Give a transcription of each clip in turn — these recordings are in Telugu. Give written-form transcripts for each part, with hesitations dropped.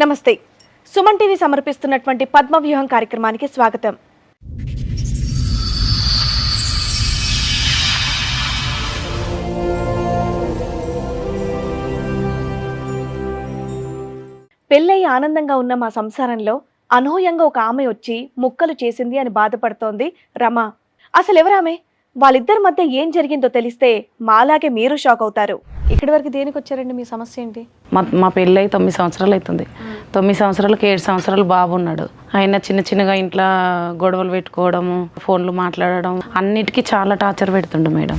నమస్తే. సుమన్ టీవీ సమర్పిస్తున్నటువంటి పద్మవ్యూహం కార్యక్రమానికి స్వాగతం. పెళ్ళయి ఆనందంగా ఉన్న మా సంసారంలో అనూహ్యంగా ఒక ఆమె వచ్చి ముక్కలు చేసింది అని బాధపడుతోంది రమ. అసలు ఎవరామె? వాళ్ళిద్దరి మధ్య ఏం జరిగిందో తెలిస్తే మాలాగే మీరు షాక్ అవుతారు. ఇక్కడి వరకు దేనికి వచ్చారండి? మీ సమస్య ఏంటి? మా పెళ్ళి 9 సంవత్సరాలు అవుతుంది. 9 సంవత్సరాలకు 7 సంవత్సరాలు బాబు ఉన్నాడు. ఆయన చిన్నగా ఇంట్లో గొడవలు పెట్టుకోవడము, ఫోన్లు మాట్లాడడం, అన్నిటికీ చాలా టార్చర్ పెడుతుండు మేడం.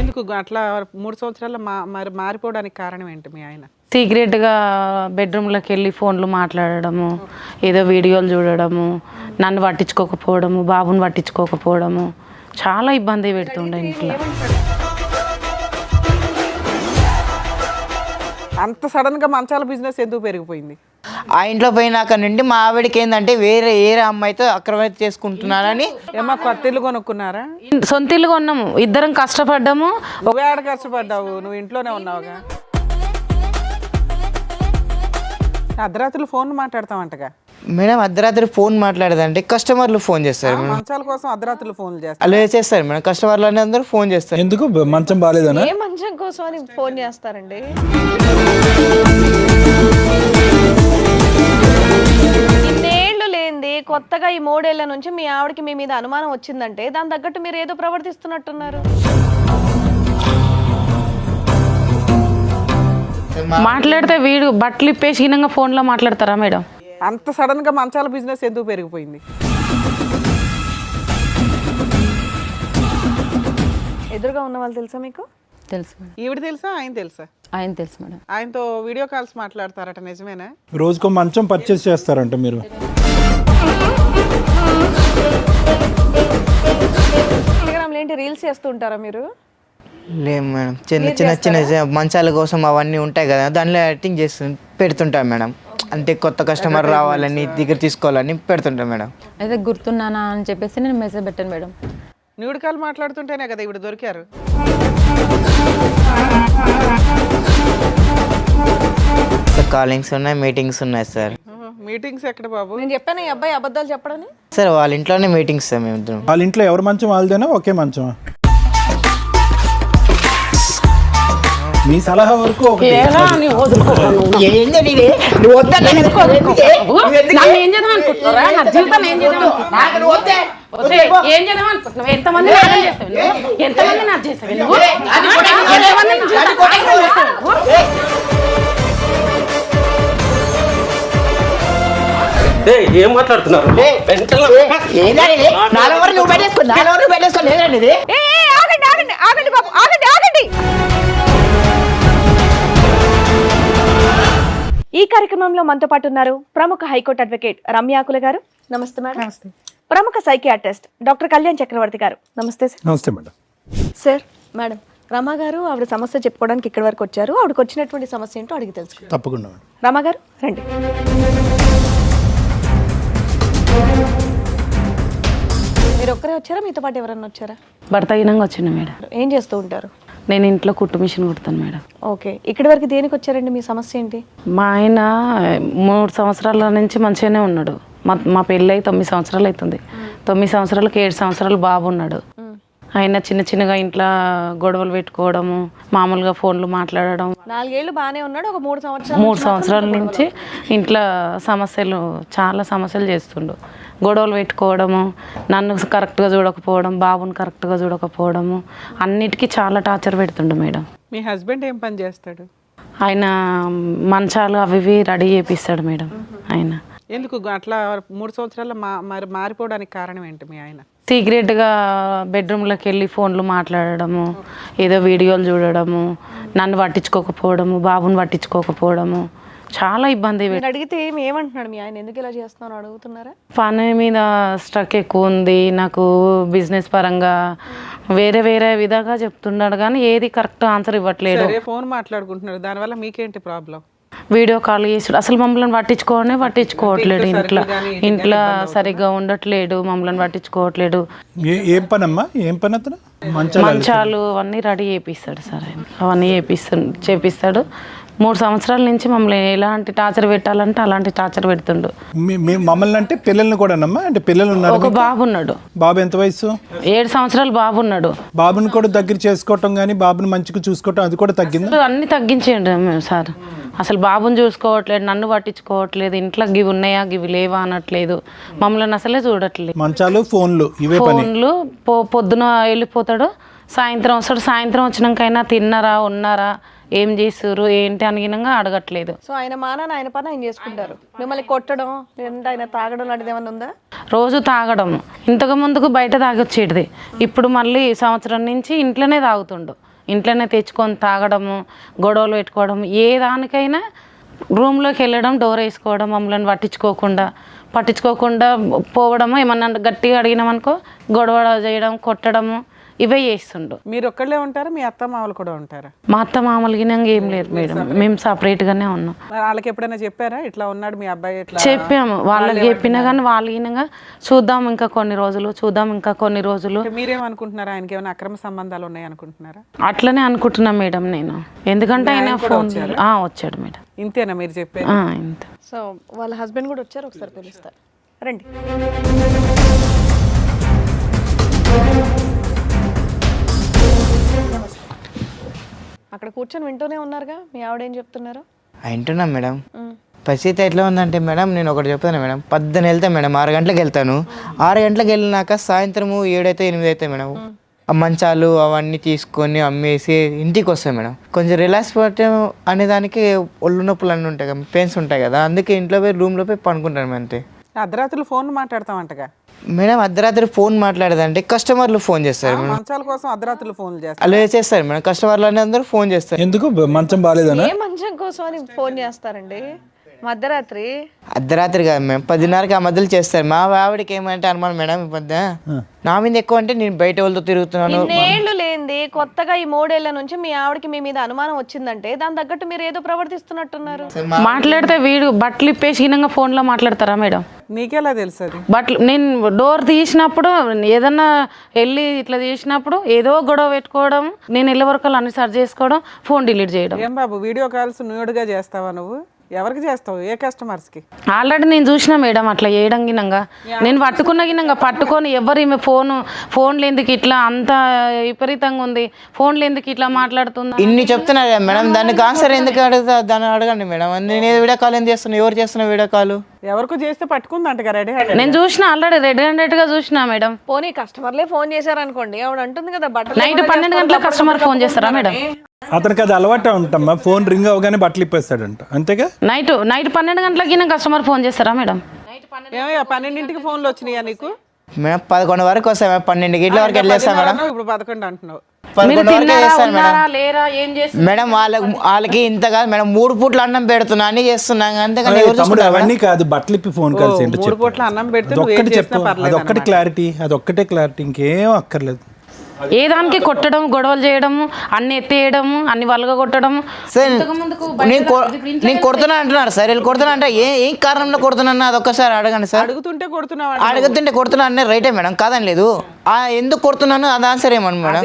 ఎందుకు అట్లా 3 సంవత్సరాలు మరి మారిపోవడానికి కారణం ఏంటి? మీ ఆయన సీక్రెట్గా బెడ్రూమ్లోకి వెళ్ళి ఫోన్లు మాట్లాడడము, ఏదో వీడియోలు చూడడము, నన్ను పట్టించుకోకపోవడము, బాబుని పట్టించుకోకపోవడము, చాలా ఇబ్బంది పెడుతుండే ఇంట్లో. అంత సడన్ గా మంచాల బిజినెస్ ఎందుకు పెరిగిపోయింది? ఆ ఇంట్లో పోయినాక నుండి మా ఆవిడకి ఏంటంటే వేరే అమ్మాయితో అక్రమైతే చేసుకుంటున్నారని. ఏమో కొత్త ఇల్లు కొనుక్కున్నారా? సొంత ఇల్లు కొన్నాము, ఇద్దరం కష్టపడ్డాము. నువ్వే ఆడ కష్టపడ్డావు, నువ్వు ఇంట్లోనే ఉన్నావుగా. అర్ధరాత్రులు ఫోన్ మాట్లాడతావంటగా మేడం. అర్ధరాత్రి ఫోన్ మాట్లాడదంటే కస్టమర్లు ఫోన్ చేస్తారు మేడం. మంచాల కోసం అర్ధరాత్రులు ఫోన్లు చేస్తారు. అలా చేస్తారు మేడం. కస్టమర్లు అందరూ ఫోన్ చేస్తారు. ఎందుకు మంచం బాగాలేదనా? ఏ మంచం కోసం అని ఫోన్ చేస్తారండి? ఇన్నేళ్లు లేనిది కొత్తగా ఈ 3 ఏళ్ల నుంచి మీ ఆవిడకి మీ మీద అనుమానం వచ్చిందంటే దాని తగ్గట్టు మీరు ఏదో ప్రవర్తిస్తున్నట్టున్నారు. మాట్లాడితే వీడు బట్టలు ఇప్పేసి హీనంగా ఫోన్లో మాట్లాడతారా మేడం? అంత సడన్ గా మంచాల బిజినెస్ ఎందుకు పెరిగిపోయింది? ఎదురుగా ఉన్న వాళ్ళు తెలుసా మీకు? తెలుసు మేడం. ఈవిడ తెలుసా, ఆయన తెలుసా? ఆయన తెలుసు మేడం. ఆయనతో వీడియో కాల్స్ మాట్లాడతారట, నిజమేనా? రోజుకో మంచం పర్చేస్ చేస్తారంట మీరు. ఇన్స్టాగ్రామ్లో ఏంటి రీల్స్ చేస్తూ ఉంటారా మీరు? లేదు మేడం. చిన్న మంచాల కోసం అవన్నీ ఉంటాయి కదా, దానిలో యాక్టింగ్ చేస్తు పెడుతుంటాం మేడం. అంటే కొత్త కస్టమర్ రావాలని దగ్గర తీసుకోవాలని పెడుతుంటాం మేడం. అయితే గుర్తున్నానా అని చెప్పేసి నేను మెసేజ్ పెట్టాను మేడం. న్యూడ్ కాల్ మాట్లాడుతుంటేనే కదా ఇవిడ దొరికారు. కాలింగ్స్ ఉన్నాయి, మీటింగ్స్ ఉన్నాయి సార్. మీటింగ్స్ ఎక్కడ బాబు? నేను చెప్పాను ఈ అబ్బాయి అబద్ధాలు చెప్పడని. సార్ వాళ్ళ ఇంట్లోనే మీటింగ్స్ సార్. మేము ఇద్దరం వాళ్ళ ఇంట్లో ఎవరి మంచం వాళ్ళదేనా? ఒకే మంచమా? మీ సలహా వరకు ఒకటి. ఏం మాట్లాడుతున్నారు? ఈ కార్యక్రమంలో మనతో పాటు ఉన్నారు ప్రముఖ హైకోర్టు అడ్వకేట్ రమ్యాకుల గారు. నమస్తే మేడం. నమస్తే. ప్రముఖ సైకియాట్రిస్ట్ డాక్టర్ కళ్యాణ్ చక్రవర్తి గారు. నమస్తే సార్. నమస్తే మేడం. సార్, మేడం రమ గారు ఆవిడ సమస్య చెప్పుకోవడానికి ఇక్కడి వరకు వచ్చారు. ఆవిడకి వచ్చినటువంటి సమస్య ఏంటో అడిగి తెలుసుకుందాం. తప్పకుండా మేడం. రమ గారు రండి. మీరు ఒక్కరే వచ్చారా? మీతో పాటు ఎవరన్నా వచ్చారా? భర్త హీనంగా వచ్చిండు మేడం. ఏం చేస్తూ ఉంటారు? నేను ఇంట్లో కుట్టు మిషన్ కుడతాను మేడం. ఓకే, ఇక్కడి వరకు దేనికి వచ్చారండి? మీ సమస్య ఏంటి? మా ఆయన 3 సంవత్సరాల నుంచి మంచిగానే ఉన్నాడు. మా పెళ్ళి 9 సంవత్సరాలు అవుతుంది. 9 సంవత్సరాలకు 7 సంవత్సరాలు బాబు ఉన్నాడు. ఆయన చిన్నగా ఇంట్లో గొడవలు పెట్టుకోవడము, మామూలుగా ఫోన్లు మాట్లాడడం. 4 ఏళ్ళు బాగానే ఉన్నాడు. ఒక 3 సంవత్సరాల నుంచి ఇంట్లో చాలా సమస్యలు చేస్తుండు. గొడవలు పెట్టుకోవడము, నన్ను కరెక్ట్గా చూడకపోవడం, బాబుని కరెక్ట్గా చూడకపోవడము, అన్నిటికీ చాలా టార్చర్ పెడుతుండు మేడం. మీ హస్బెండ్ ఏం పని చేస్తాడు? ఆయన మంచాలు అవి రెడీ చేపిస్తాడు మేడం. ఆయన ఎందుకు అట్లా 3 సంవత్సరాలు మరి మారిపోవడానికి కారణం ఏంటి? మీ ఆయన సీక్రెట్గా బెడ్రూమ్లోకి వెళ్ళి ఫోన్లు మాట్లాడడము, ఏదో వీడియోలు చూడడము, నన్ను పట్టించుకోకపోవడము, బాబుని పట్టించుకోకపోవడము, చాలా ఇబ్బంది. అడిగితే ఏమంటున్నాడు మీ ఆయన? ఎందుకు ఇలా చేస్తున్నాను అడుగుతున్నారా? పని మీద స్ట్రక్ ఎక్కువ ఉంది నాకు, బిజినెస్ పరంగా వేరే విధంగా చెప్తున్నాడు కానీ ఏది కరెక్ట్ ఆన్సర్ ఇవ్వట్లేదు. ఫోన్ మాట్లాడుకుంటున్నారు, దానివల్ల మీకేంటి ప్రాబ్లం? వీడియో కాల్ చేసుడు, అసలు మమ్మల్ని పట్టించుకోవట్లేడు. ఇంట్లో సరిగ్గా ఉండట్లేడు, మమ్మల్ని పట్టించుకోవట్లేడు. ఏం పని అమ్మా, ఏం పని అతను? మంచాలు అవన్నీ రెడీ చేపిస్తాడు సార్ ఆయన. అవన్నీ చేపిస్తాడు. 3 సంవత్సరాల నుంచి మమ్మల్ని ఎలాంటి టార్చర్ పెట్టాలంటే అలాంటి టార్చర్ పెడుతుండు. మమ్మల్ని అంటే పిల్లల్ని కూడా అమ్మా, అంటే పిల్లలు ఉన్నారు? ఒక బాబు ఉన్నాడు. బాబు ఎంత వయసు? 7 సంవత్సరాలు బాబు ఉన్నాడు. బాబుని కూడా దగ్గర చేసుకోవటం కానీ బాబుని మంచిగా చూసుకోవటం అది కూడా తగ్గింది. అన్ని తగ్గించేయండి మేము సార్. అసలు బాబుని చూసుకోవట్లేదు, నన్ను పట్టించుకోవట్లేదు, ఇంట్లో గివి ఉన్నాయా గివి లేవా అనట్లేదు, మమ్మల్ని అసలే చూడట్లేదు. మంచాలు ఫోన్లు ఇవే పని. ఫోన్లు పొద్దున వెళ్ళిపోతాడు, సాయంత్రం వస్తాడు. సాయంత్రం వచ్చినాకైనా తిన్నారా ఉన్నారా ఏం చేస్తారు ఏంటి అనిగినంగా అడగట్లేదు. సో ఆయన మానాన్ని ఆయన పని ఆయన చేసుకుంటారు. మిమ్మల్ని కొట్టడం లేదంటే ఆయన తాగడం లాంటిది ఏమైనా ఉందా? రోజు తాగడం. ఇంతకు ముందుకు బయట తాగొచ్చేటిది, ఇప్పుడు మళ్ళీ సంవత్సరం నుంచి ఇంట్లోనే తాగుతుండు. ఇంట్లోనే తెచ్చుకొని తాగడము, గొడవలు పెట్టుకోవడం, ఏ దానికైనా రూమ్లోకి వెళ్ళడం, డోర్ వేసుకోవడం, మమ్మల్ని పట్టించుకోకుండా పోవడము. ఏమన్నా గట్టిగా అడిగినామనుకో గొడవ చేయడం, కొట్టడము, ఇవే చేస్తుండు. మీరు ఒక్కళ్ళే ఉంటారా, మీ అత్త మామలు కూడా ఉంటారా? మా అత్త మామూలుగా ఏం లేదు మేడం, మేము సపరేట్గానే ఉన్నాం. మరి వాళ్ళకి ఎప్పుడైనా చెప్పారా ఇట్లా ఉన్నాడు మీ అబ్బాయి? ఇట్లా చెప్పాము, వాళ్ళకి చెప్పినా కానీ వాళ్ళు ఈయనగా చూద్దాం ఇంకా కొన్ని రోజులు. మీరేమనుకుంటున్నారా, ఆయనకి ఏమైనా అక్రమ సంబంధాలు ఉన్నాయి అనుకుంటున్నారా? అట్లనే అనుకుంటున్నా మేడం నేను. ఎందుకంటే ఆయన ఫోన్ వచ్చాడు మేడం. ఇంతేనా మీరు చెప్పేది? ఇంత. సో వాళ్ళ హస్బెండ్ కూడా వచ్చారు, ఒకసారి పిలుస్తారు రండి. అక్కడ కూర్చొని వింటూనే ఉన్నారుగా, మీ ఆవిడేం చెప్తున్నారు? వింటున్నాం మేడం. పరిస్థితి ఎట్లా ఉందంటే మేడం, నేను ఒకటి చెప్తాను మేడం. 10 వెళ్తాను మేడం, 6 గంటలకు వెళ్తాను. 6 గంటలకు వెళ్ళినాక సాయంత్రము 7 అయితే 8 అయితే మేడం ఆ మంచాలు అవన్నీ తీసుకొని అమ్మేసి ఇంటికి వస్తాయి మేడం. కొంచెం రిలాక్స్ పడటం అనే దానికి ఒళ్ళు నొప్పులు అన్నీ ఉంటాయి కదా, పెయిన్స్ ఉంటాయి కదా, అందుకే ఇంట్లో పోయి రూమ్లో పోయి పనుకుంటాను అంతే. అర్ధరాత్రులు ఫోన్ మాట్లాడతామంటగా మేడం. అర్ధరాత్రి ఫోన్ మాట్లాడదంటే కస్టమర్లు ఫోన్ చేస్తారు మేడం. మంచాల కోసం అర్ధరాత్రులు ఫోన్లు చేస్తారు. అలా చేస్తారు మేడం, కస్టమర్లు అందరూ ఫోన్ చేస్తారు. ఎందుకు మంచం బాగాలేదనా? ఏ మంచం కోసం అని ఫోన్ చేస్తారండి మధ్యరాత్రి? అర్ధరాత్రి కాదు మేడం, 10:30కి ఆ మధ్యలో చేస్తారు. మా ఆవిడకి ఏమంటే అనుమానం మేడం, ఈ మధ్య నా మీద ఎక్కువ అంటే నేను బయట వాళ్ళతో తిరుగుతున్నాను. ఇన్నేళ్లు లేనిది కొత్తగా ఈ 3 ఏళ్ల నుంచి మీ ఆవిడకి మీ మీద అనుమానం వచ్చిందంటే దాని తగ్గట్టు మీరు ఏదో ప్రవర్తిస్తున్నట్టున్నారు. మాట్లాడితే వీడు బట్టలు ఇప్పేసి ఫోన్లో మాట్లాడతారా మేడం? నీకెలా తెలుసు అది? బట్టలు నేను డోర్ తీసినప్పుడు ఏదన్నా వెళ్ళి ఇట్లా చేసినప్పుడు ఏదో గొడవ పెట్టుకోవడం, నేను వెళ్ళే వరకు అన్ని సర్చ్ చేసుకోవడం, ఫోన్ డిలీట్ చేయడం. ఏం బాబు వీడియో కాల్స్ న్యూడ్గా చేస్తావా నువ్వు? ఎవరికి చేస్తావు, ఏ కస్టమర్స్కి? ఆల్రెడీ నేను చూసిన మేడం అట్లా చేయడం గినంగా, నేను పట్టుకొని ఎవరు ఈమె ఫోన్లు ఎందుకు ఇట్లా అంత విపరీతంగా ఉంది, ఫోన్లు ఎందుకు ఇట్లా మాట్లాడుతుందా ఇన్ని చెప్తున్నారు మేడం, దానికి ఆన్సర్ ఎందుకు అడుగుతా, దాన్ని అడగండి మేడం. నేను వీడియో కాల్ ఎందుకు చేస్తున్నా, ఎవరు చేస్తున్నా వీడియో కాల్? ఎవరికో చేస్తే పట్టుకుందంట రెడీ. నేను చూసిన ఆల్రెడీ రెడ్ హ్యాండెడ్ గా చూసిన మేడం. పోనీ కస్టమర్లే ఫోన్ చేశారనుకోండి, ఆవిడ అంటుంది కదా బట్టలు నైట్ 12 గంటలకు కస్టమర్ ఫోన్ చేస్తారా మేడం? అతనికి అది అలవాటు ఉంటామ్మా, ఫోన్ రింగ్ అవగానే బట్టలు ఇప్పేస్తాడంట, అంతేగా? నైట్ 12 గంటలకి కస్టమర్ ఫోన్ చేస్తారా మేడం? 12ంటికి ఫోన్లు వచ్చినాయా నీకు? మేడం 11 వరకు వస్తాయి మేడం, 12 గంటల వరకు వెళ్ళేస్తాం మేడం. ఇప్పుడు 11 అంటున్నావు. 11 వరకు చేస్తాను మేడం. లేరా ఏం చేస్తారు మేడం వాళ్ళకి ఇంత కాదు మేడం, 3 పూట్ల అన్నం పెడుతున్నా అన్ని చేస్తున్నాం, అంతేగాని ఎవరు తమ్ముడు అవన్నీ కాదు, బట్టలు ఇప్పి ఫోన్ కాల్స్ ఏంటో 3 పూట్ల అన్నం పెడితే అదొక్కటి చెప్పు, అదొక్కటి క్లారిటీ, అదొక్కటే క్లారిటీ, ఇంకేం అక్కర్లేదు. ఏ దానికి కొట్టడం, గొడవలు చేయడము, అన్ని ఎత్తేయడము, అన్ని వల్గా కొట్టడము. సార్ నేను కొడుతున్నా అంటున్నారు సార్, వీళ్ళు కొడుతున్నా అంటే ఏం కారణంలో కొడుతున్నా అదొక్కసారి అడగండి సార్. అడుగుతుంటే కొడుతున్నా అన్నీ రైటే మేడం, కాదని లేదు. ఎందుకు కొడుతున్నాను అది ఆన్సర్ ఏమన్నా మేడం?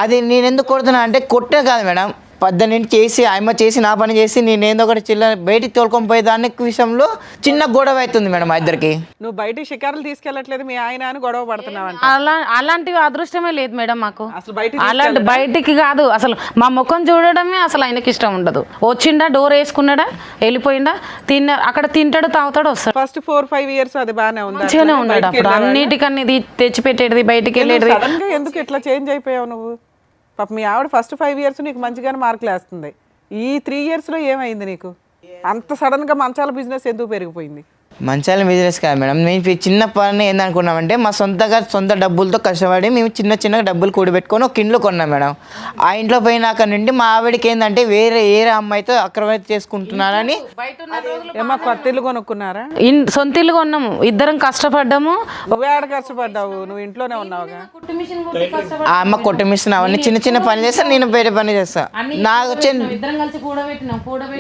అది నేను ఎందుకు కొడుతున్నా అంటే కొట్టే కాదు మేడం, 18 చేసి ఆయమ్మ చేసి నా పని చేసి నేను ఏందో ఒకటి చిల్లర బయటికి తోలుకొని పోయే దాని విషయంలో చిన్న గొడవ అవుతుంది మేడం మా ఇద్దరికి. నువ్వు బయటికి షికారులు తీసుకెళ్ళట్లేదు మీ ఆయన అని గొడవ పడుతున్నావు. అలాంటివి అదృష్టమే లేదు మేడం మాకు. అసలు బయటికి కాదు, అసలు మా ముఖం చూడడమే అసలు ఆయనకి ఇష్టం ఉండదు. వచ్చిండా, డోర్ వేసుకున్నాడా, వెళ్ళిపోయిందా, అక్కడ తింటాడు, తాగుతాడు, వస్తాడు. ఫస్ట్ 4-5 ఇయర్స్ అది బాగానే ఉంది, మంచిగానే ఉన్నాడు. అప్పుడు అన్నిటికన్నీ తెచ్చి పెట్టేది, బయటికి వెళ్ళేది. ఎందుకు ఇట్లా చేంజ్ అయిపోయావు నువ్వు? పాప మీ ఆవిడ ఫస్ట్ 5 ఇయర్స్ నీకు మంచిగానే మార్కులు వేస్తుంది, ఈ 3 ఇయర్స్లో ఏమైంది నీకు? అంత సడన్గా మంచాల బిజినెస్ ఎందుకు పెరిగిపోయింది? మంచాల బిజినెస్ కాదు మేడం, మేము చిన్న పని ఏందనుకున్నామంటే మా సొంత డబ్బులతో కష్టపడి మేము చిన్న డబ్బులు కూడబెట్టుకొని ఒక ఇంట్లో కొన్నాం మేడం. ఆ ఇంట్లో పోయినాక నుండి మా ఆవిడకి ఏంటంటే వేరే అమ్మాయితో అక్రమైతే చేసుకుంటున్నారని. ఏమా కొత్త ఇల్లు కొనుక్కున్నారా? సొంత ఇల్లు కొన్నాము, ఇద్దరం కష్టపడ్డాము. నువ్వే ఆడ కష్టపడ్డావు, నువ్వు ఇంట్లోనే ఉన్నావుగా. ఆ అమ్మ కొట్టమిషన్ అవన్నీ చిన్న పని చేస్తా, నేను వేరే పని చేస్తా. నాకు వచ్చే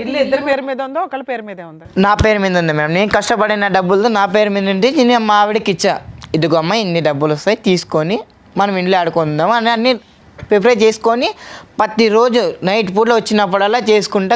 ఇల్లు ఇద్దరి పేరు మీద ఉందా, ఒకళ్ళ పేరు మీదే ఉందా? నా పేరు మీద ఉంది మేడం. నేను కష్టపడిన డబ్బులతో నా పేరు మీద ఉండి నేను మా ఆవిడకి ఇచ్చా, ఇదిగో అమ్మ ఇన్ని డబ్బులు వస్తాయి తీసుకొని మనం ఇంట్లో ఆడుకుందాం అని అన్ని ప్రిపేర్ చేసుకొని ప్రతిరోజు నైట్ పూటలో వచ్చినప్పుడల్లా చేసుకుంటా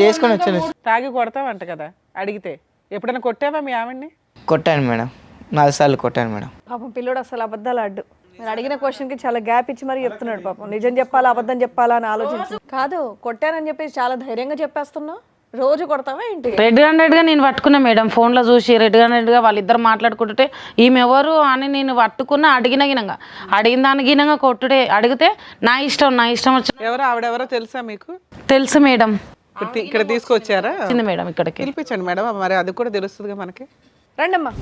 చేసుకొని వచ్చాను. తాగి కొడతావంట కదా అడిగితే, ఎప్పుడైనా కొట్టావా మీ ఆవిడ్ని? కొట్టాను మేడం, 4 సార్లు కొట్టాను మేడం. పాపం పిల్లోడు అసలు అబద్ధాలు అడ్డు. నేను అడిగిన క్వశ్చన్కి చాలా గ్యాప్ ఇచ్చి మరీ చెప్తున్నాడు పాపం. నిజం చెప్పాలా అబద్ధం చెప్పాలా అని ఆలోచించు. కాదు కొట్టానని చెప్పేసి చాలా ధైర్యంగా చెప్పేస్తున్నావు. రోజు కొడతావా ఏంటి? రెడ్ హ్యాండెడ్గా నేను పట్టుకున్నా మేడం, ఫోన్లో చూసి రెడ్ హ్యాండెడ్గా వాళ్ళిద్దరు మాట్లాడుకుంటుంటే ఈమె ఎవరు అని నేను పట్టుకున్నా. అడిగిన దాని గినంగా కొట్టుడే. అడిగితే నా ఇష్టం వచ్చి. ఎవరు ఆవిడెవరో తెలుసా మీకు? తెలుసు మేడం. ఇక్కడ తీసుకొచ్చారా? వచ్చింది మేడం ఇక్కడికి. పిలిపించండి మేడం, మరి అది కూడా తెలుస్తుందిగా మనకి. రండమ్మా.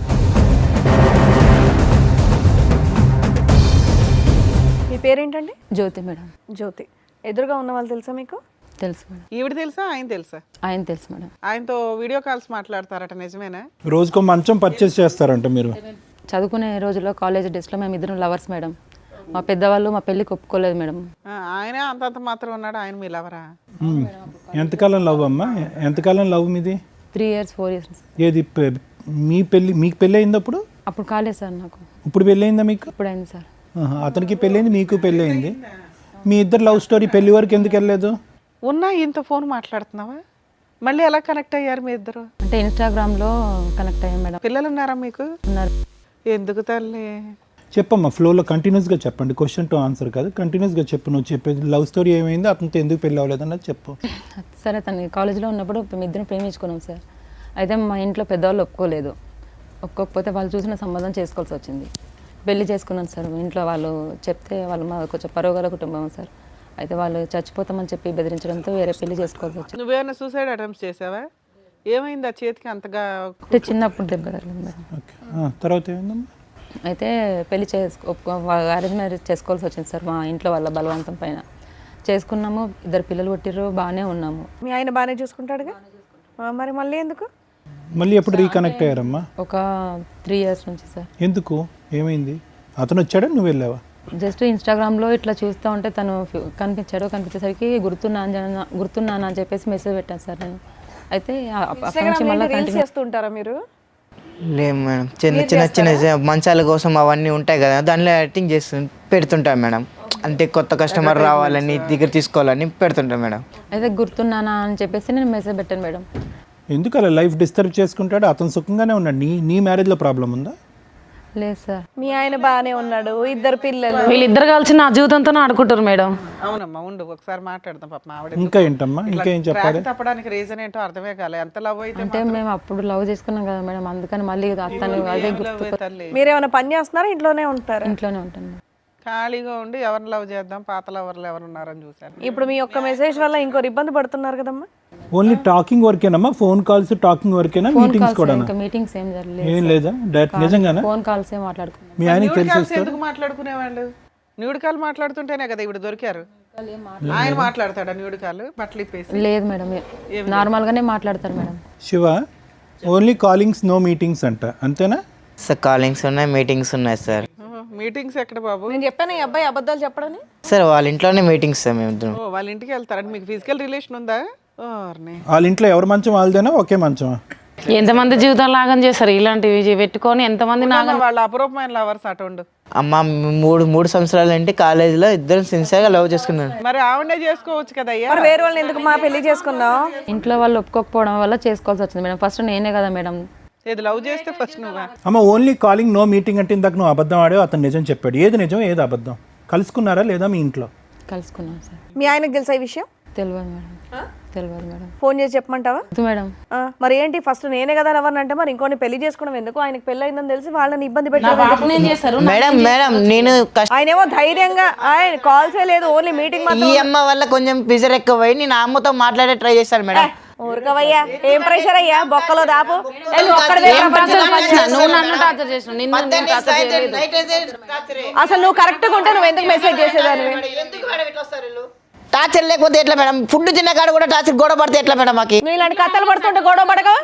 మీ పేరేంటండి? జ్యోతి మేడం. జ్యోతి. ఎదురుగా ఉన్న వాళ్ళు తెలుసా మీకు? తెలుసు మేడం. ఈవిడ తెలుసా, ఆయన తెలుసా? ఆయన తెలుసు మేడం. ఆయనతో వీడియో కాల్స్ మాట్లాడతారట, నిజమేనా? రోజుకో మంచం పర్చేస్ చేస్తారంట మీరు? చదువుకునే రోజుల్లో కాలేజ్ డేస్లో మేము ఇద్దరం లవర్స్ మేడం. మా పెద్దవాళ్ళు మా పెళ్ళికి ఒప్పుకోలేదు మేడం. ఆయన అంతంత మాత్రం ఉన్నాడు, ఆయన మీ లవరా? ఎంతకాలం లవ్ అమ్మా? ఎంతకాలం లవ్ మీది? 3 years 4 years. ఏది మీకు పెళ్ళి అయింది అప్పుడు? అప్పుడు కాలేదు సార్ నాకు. ఇప్పుడు పెళ్ళి అయిందా మీకు? ఇప్పుడు అయింది సార్. అతనికి పెళ్ళయింది, మీకు పెళ్ళి అయింది. మీ ఇద్దరు లవ్ స్టోరీ పెళ్లి వరకు ఎందుకు వెళ్ళలేదు? ఉన్నా ఇంత ఫోన్ మాట్లాడుతున్నావా? మళ్ళీ ఎలా కనెక్ట్ అయ్యారు మీ ఇద్దరు? అంటే ఇన్స్టాగ్రామ్లో కనెక్ట్ అయ్యాం మేడం. పిల్లలు ఉన్నారా మీకు? ఉన్నారు. ఎందుకు తల్లి? చెప్పమ్మా, ఫ్లోలో కంటిన్యూస్గా చెప్పండి, క్వశ్చన్ టు ఆన్సర్ కాదు, కంటిన్యూస్గా చెప్పు. నువ్వు చెప్పేది లవ్ స్టోరీ ఏమైంది, అతనితో ఎందుకు పెళ్ళి అవ్వలేదు అన్నది చెప్పు. సరే, తను కాలేజీలో ఉన్నప్పుడు మేము ఇద్దరం ప్రేమించుకున్నాం సార్. అయితే మా ఇంట్లో పెద్దవాళ్ళు ఒప్పుకోలేదు. ఒప్పుకోకపోతే వాళ్ళు చూసిన సంబంధం చేసుకోవాల్సి వచ్చింది. పెళ్లి చేసుకున్నాను సార్. ఇంట్లో వాళ్ళు చెప్తే వాళ్ళు మా కొంచెం పరోగల కుటుంబం సార్. అయితే వాళ్ళు చచ్చిపోతామని చెప్పి బెదిరించడంతో వేరే పెళ్లి చేసుకోవాల్సి వచ్చింది. నువ్వేమైనా సూసైడ్ అటెంప్ట్స్ చేసావా? ఏమైంది ఆ చేతికి అంతగా? అంటే చిన్నప్పుడు దెబ్బ తగిలింది మేడం. ఓకే, తర్వాత ఏమైందమ్మా? అయితే పెళ్లి అరేంజ్ మ్యారేజ్ చేసుకోవాల్సి వచ్చింది సార్. మా ఇంట్లో వాళ్ళ బలవంతం పైన చేసుకున్నాము. 2 పిల్లలు పుట్టిర్రు, బాగానే ఉన్నాము. మీ ఆయన బాగానే చూసుకుంటాడుగా, మరి మళ్ళీ ఎందుకు? మళ్ళీ ఎప్పుడు రీకనెక్ట్ అయ్యారమ్మా? ఒక 3 years నుంచి సార్. ఎందుకు, ఏమైంది? అతను వచ్చాడా, నువ్వు వెళ్ళావా? జస్ట్ ఇన్స్టాగ్రామ్లో ఇట్లా చూస్తూ ఉంటే తను కనిపించేసరికి గుర్తున్నాను అని చెప్పేసి మెసేజ్ పెట్టాను సార్ నేను. అయితే అప్పటి నుంచి మళ్ళీ కంటిన్యూ చేస్తుంటారా మీరు? లేదు మేడం, చిన్న మంచాల కోసం అవన్నీ ఉంటాయి కదా, దానిలో యాక్టింగ్ పెడుతుంటాం మేడం. అంటే కొత్త కస్టమర్ రావాలని దగ్గర తీసుకోవాలని పెడుతుంటాం మేడం. అయితే గుర్తున్నానా అని చెప్పేసి నేను మెసేజ్ పెట్టాను మేడం. ఎందుకు అలా లైఫ్ డిస్టర్బ్ చేసుకుంటాడు? అతను సుఖంగానే ఉన్నాడు. నీ మ్యారేజ్లో ప్రాబ్లం ఉందా? లేదు సార్. మీ ఆయన బాగానే ఉన్నాడు, 2 పిల్లలు. వీళ్ళిద్దరు కలిసి నా జీవితంతో ఆడుకుంటారు మేడం. అవునమ్మా, ఉండు ఒకసారి మాట్లాడదాం. పాప ఆవిడ ఇంకా ఏంటమ్మా, ఇంకా ఏం చెప్పాలి? తప్పడానికి రీజన్ ఏంటో అర్థమే కాలే. ఎంత లవ్ అయితే అంటే మేము అప్పుడు లవ్ చేసుకున్నాం కదా మేడం, అందుకని మళ్ళీ అతను అదే గుర్తు. తల్లి మీరేమైనా పని చేస్తున్నారా, ఇంట్లోనే ఉంటారా? ఇంట్లోనే ఉంటాను మేడం. ఖాళీగా ఉండి ఎవరిని లవ్ చేద్దాం, పాత లవర్లు ఎవరు ఉన్నారని చూసాను. ఇప్పుడు మీ ఒక్క మెసేజ్ వల్ల ఇంకోరు ఇబ్బంది పడుతున్నారు కదమ్మా. ఓన్లీ టాకింగ్ వర్కేనమ్మా? ఫోన్ కాల్స్ టాకింగ్ వర్కేనా? మీటింగ్స్ కూడా ఇంకా మీటింగ్స్ ఏం జరగలేదు. ఏం లేదా? డైరెక్ట్ నిజంగానా? ఫోన్ కాల్స్ ఏం మాట్లాడుకున్నాం. మీ ఆయనకి తెలిసి ఎందుకు మాట్లాడుకునేవాళ్ళు? న్యూడ్ కాల్ మాట్లాడుతుంటేనే కదా ఇప్పుడు దొరికారు. ఆయన మాట్లాడతాడా న్యూడ్ కాల్? బట్టలు ఇప్పేసి? లేదు మేడం, నార్మల్ గానే మాట్లాడతారు madam. Shiva, only callings no meetings అంట, అంతేనా? సార్ కాలింగ్స్ ఉన్నాయి, మీటింగ్స్ ఉన్నాయి సార్. మీటింగ్స్ ఎక్కడ బాబు? నేను చెప్పాను ఈ అబ్బాయి అబద్ధాలు చెప్పడని. సార్ వాళ్ళ ఇంట్లోనే మీటింగ్స్ సార్ మేము ఇద్దరం. ఓ, వాళ్ళ ఇంటికి వెళ్తారంటే మీకు ఫిజికల్ రిలేషన్ ఉందా? వాళ్ళ ఇంట్లో ఎవరి మంచం వాళ్ళదేనా? ఒకే మంచమా? ఎంతమంది జీవితం లాగం చేస్తారు ఇలాంటివి పెట్టుకొని, ఎంతమంది వాళ్ళ అపరూపమైన లవర్స్ అటుండు. అమ్మ, 3 సంవత్సరాలు అంటే కాలేజీలో ఇద్దరు సిన్సియర్గా లవ్ చేసుకున్నాను. మరి ఆవిడే చేసుకోవచ్చు కదా అయ్యా. మరి వేరే వాళ్ళని ఎందుకు మా పెళ్లి చేసుకున్నావు? ఇంట్లో వాళ్ళు ఒప్పుకోకపోవడం వల్ల చేసుకోవాల్సి వచ్చింది మేడం. ఫస్ట్ నేనే కదా మేడం. ఏది లవ్ చేస్తే ఫస్ట్ నువ్వా? అమ్మ, ఓన్లీ కాలింగ్ నో మీటింగ్ అంటే ఇందాక నువ్వు అబద్ధం ఆడావు, అతను నిజం చెప్పాడు. ఏది నిజం, ఏది అబద్ధం? కలుసుకున్నారా లేదా మీ ఇంట్లో? కలుసుకున్నాం సార్. మీ ఆయనకు తెలుసా ఈ విషయం? తెలియదు మేడం. తెలియదు మేడం. ఫోన్ చేసి చెప్పమంటావా? మేడం మరి ఏంటి, ఫస్ట్ నేనే కదా ఎవరిని అంటే మరి ఇంకోని పెళ్లి చేసుకోవడం ఎందుకు? ఆయనకు పెళ్లి అయిందని తెలిసి వాళ్ళని ఇబ్బంది పెట్టారు. మేడం నేను ఆయనేమో ధైర్యంగా ఆయన కాల్సే లేదు, ఓన్లీ మీటింగ్ ఈ అమ్మ వల్ల కొంచెం ప్రెజర్ ఎక్కువ పోయి నేను అమ్మతో మాట్లాడే ట్రై చేశాను మేడం. ఊరుకోవయ్యా, ఏం ప్రెషర్ అయ్యా, బొక్కలో దాపు. నువ్వు ఒక్కడివే ఏం ప్రపంచం టార్చర్ పంచా. చేసినావు? నువ్వు నన్ను టార్చర్ చేసినావు. నిన్ను నేను టార్చర్ చేయలేదు. అసలు నువ్వు కరెక్ట్ గా ఉంటే నువ్వు ఎందుకు మెసేజ్ చేసేదానివి? టార్చర్ లేకపోతే ఎట్లా మేడం? ఫుడ్ తిన్న కాడ కూడా టార్చర్ గొడవ పడితే ఎట్లా మేడం? మాకు నువ్వు ఇలాంటి కథలు పడుతుంటే గొడవ పడగా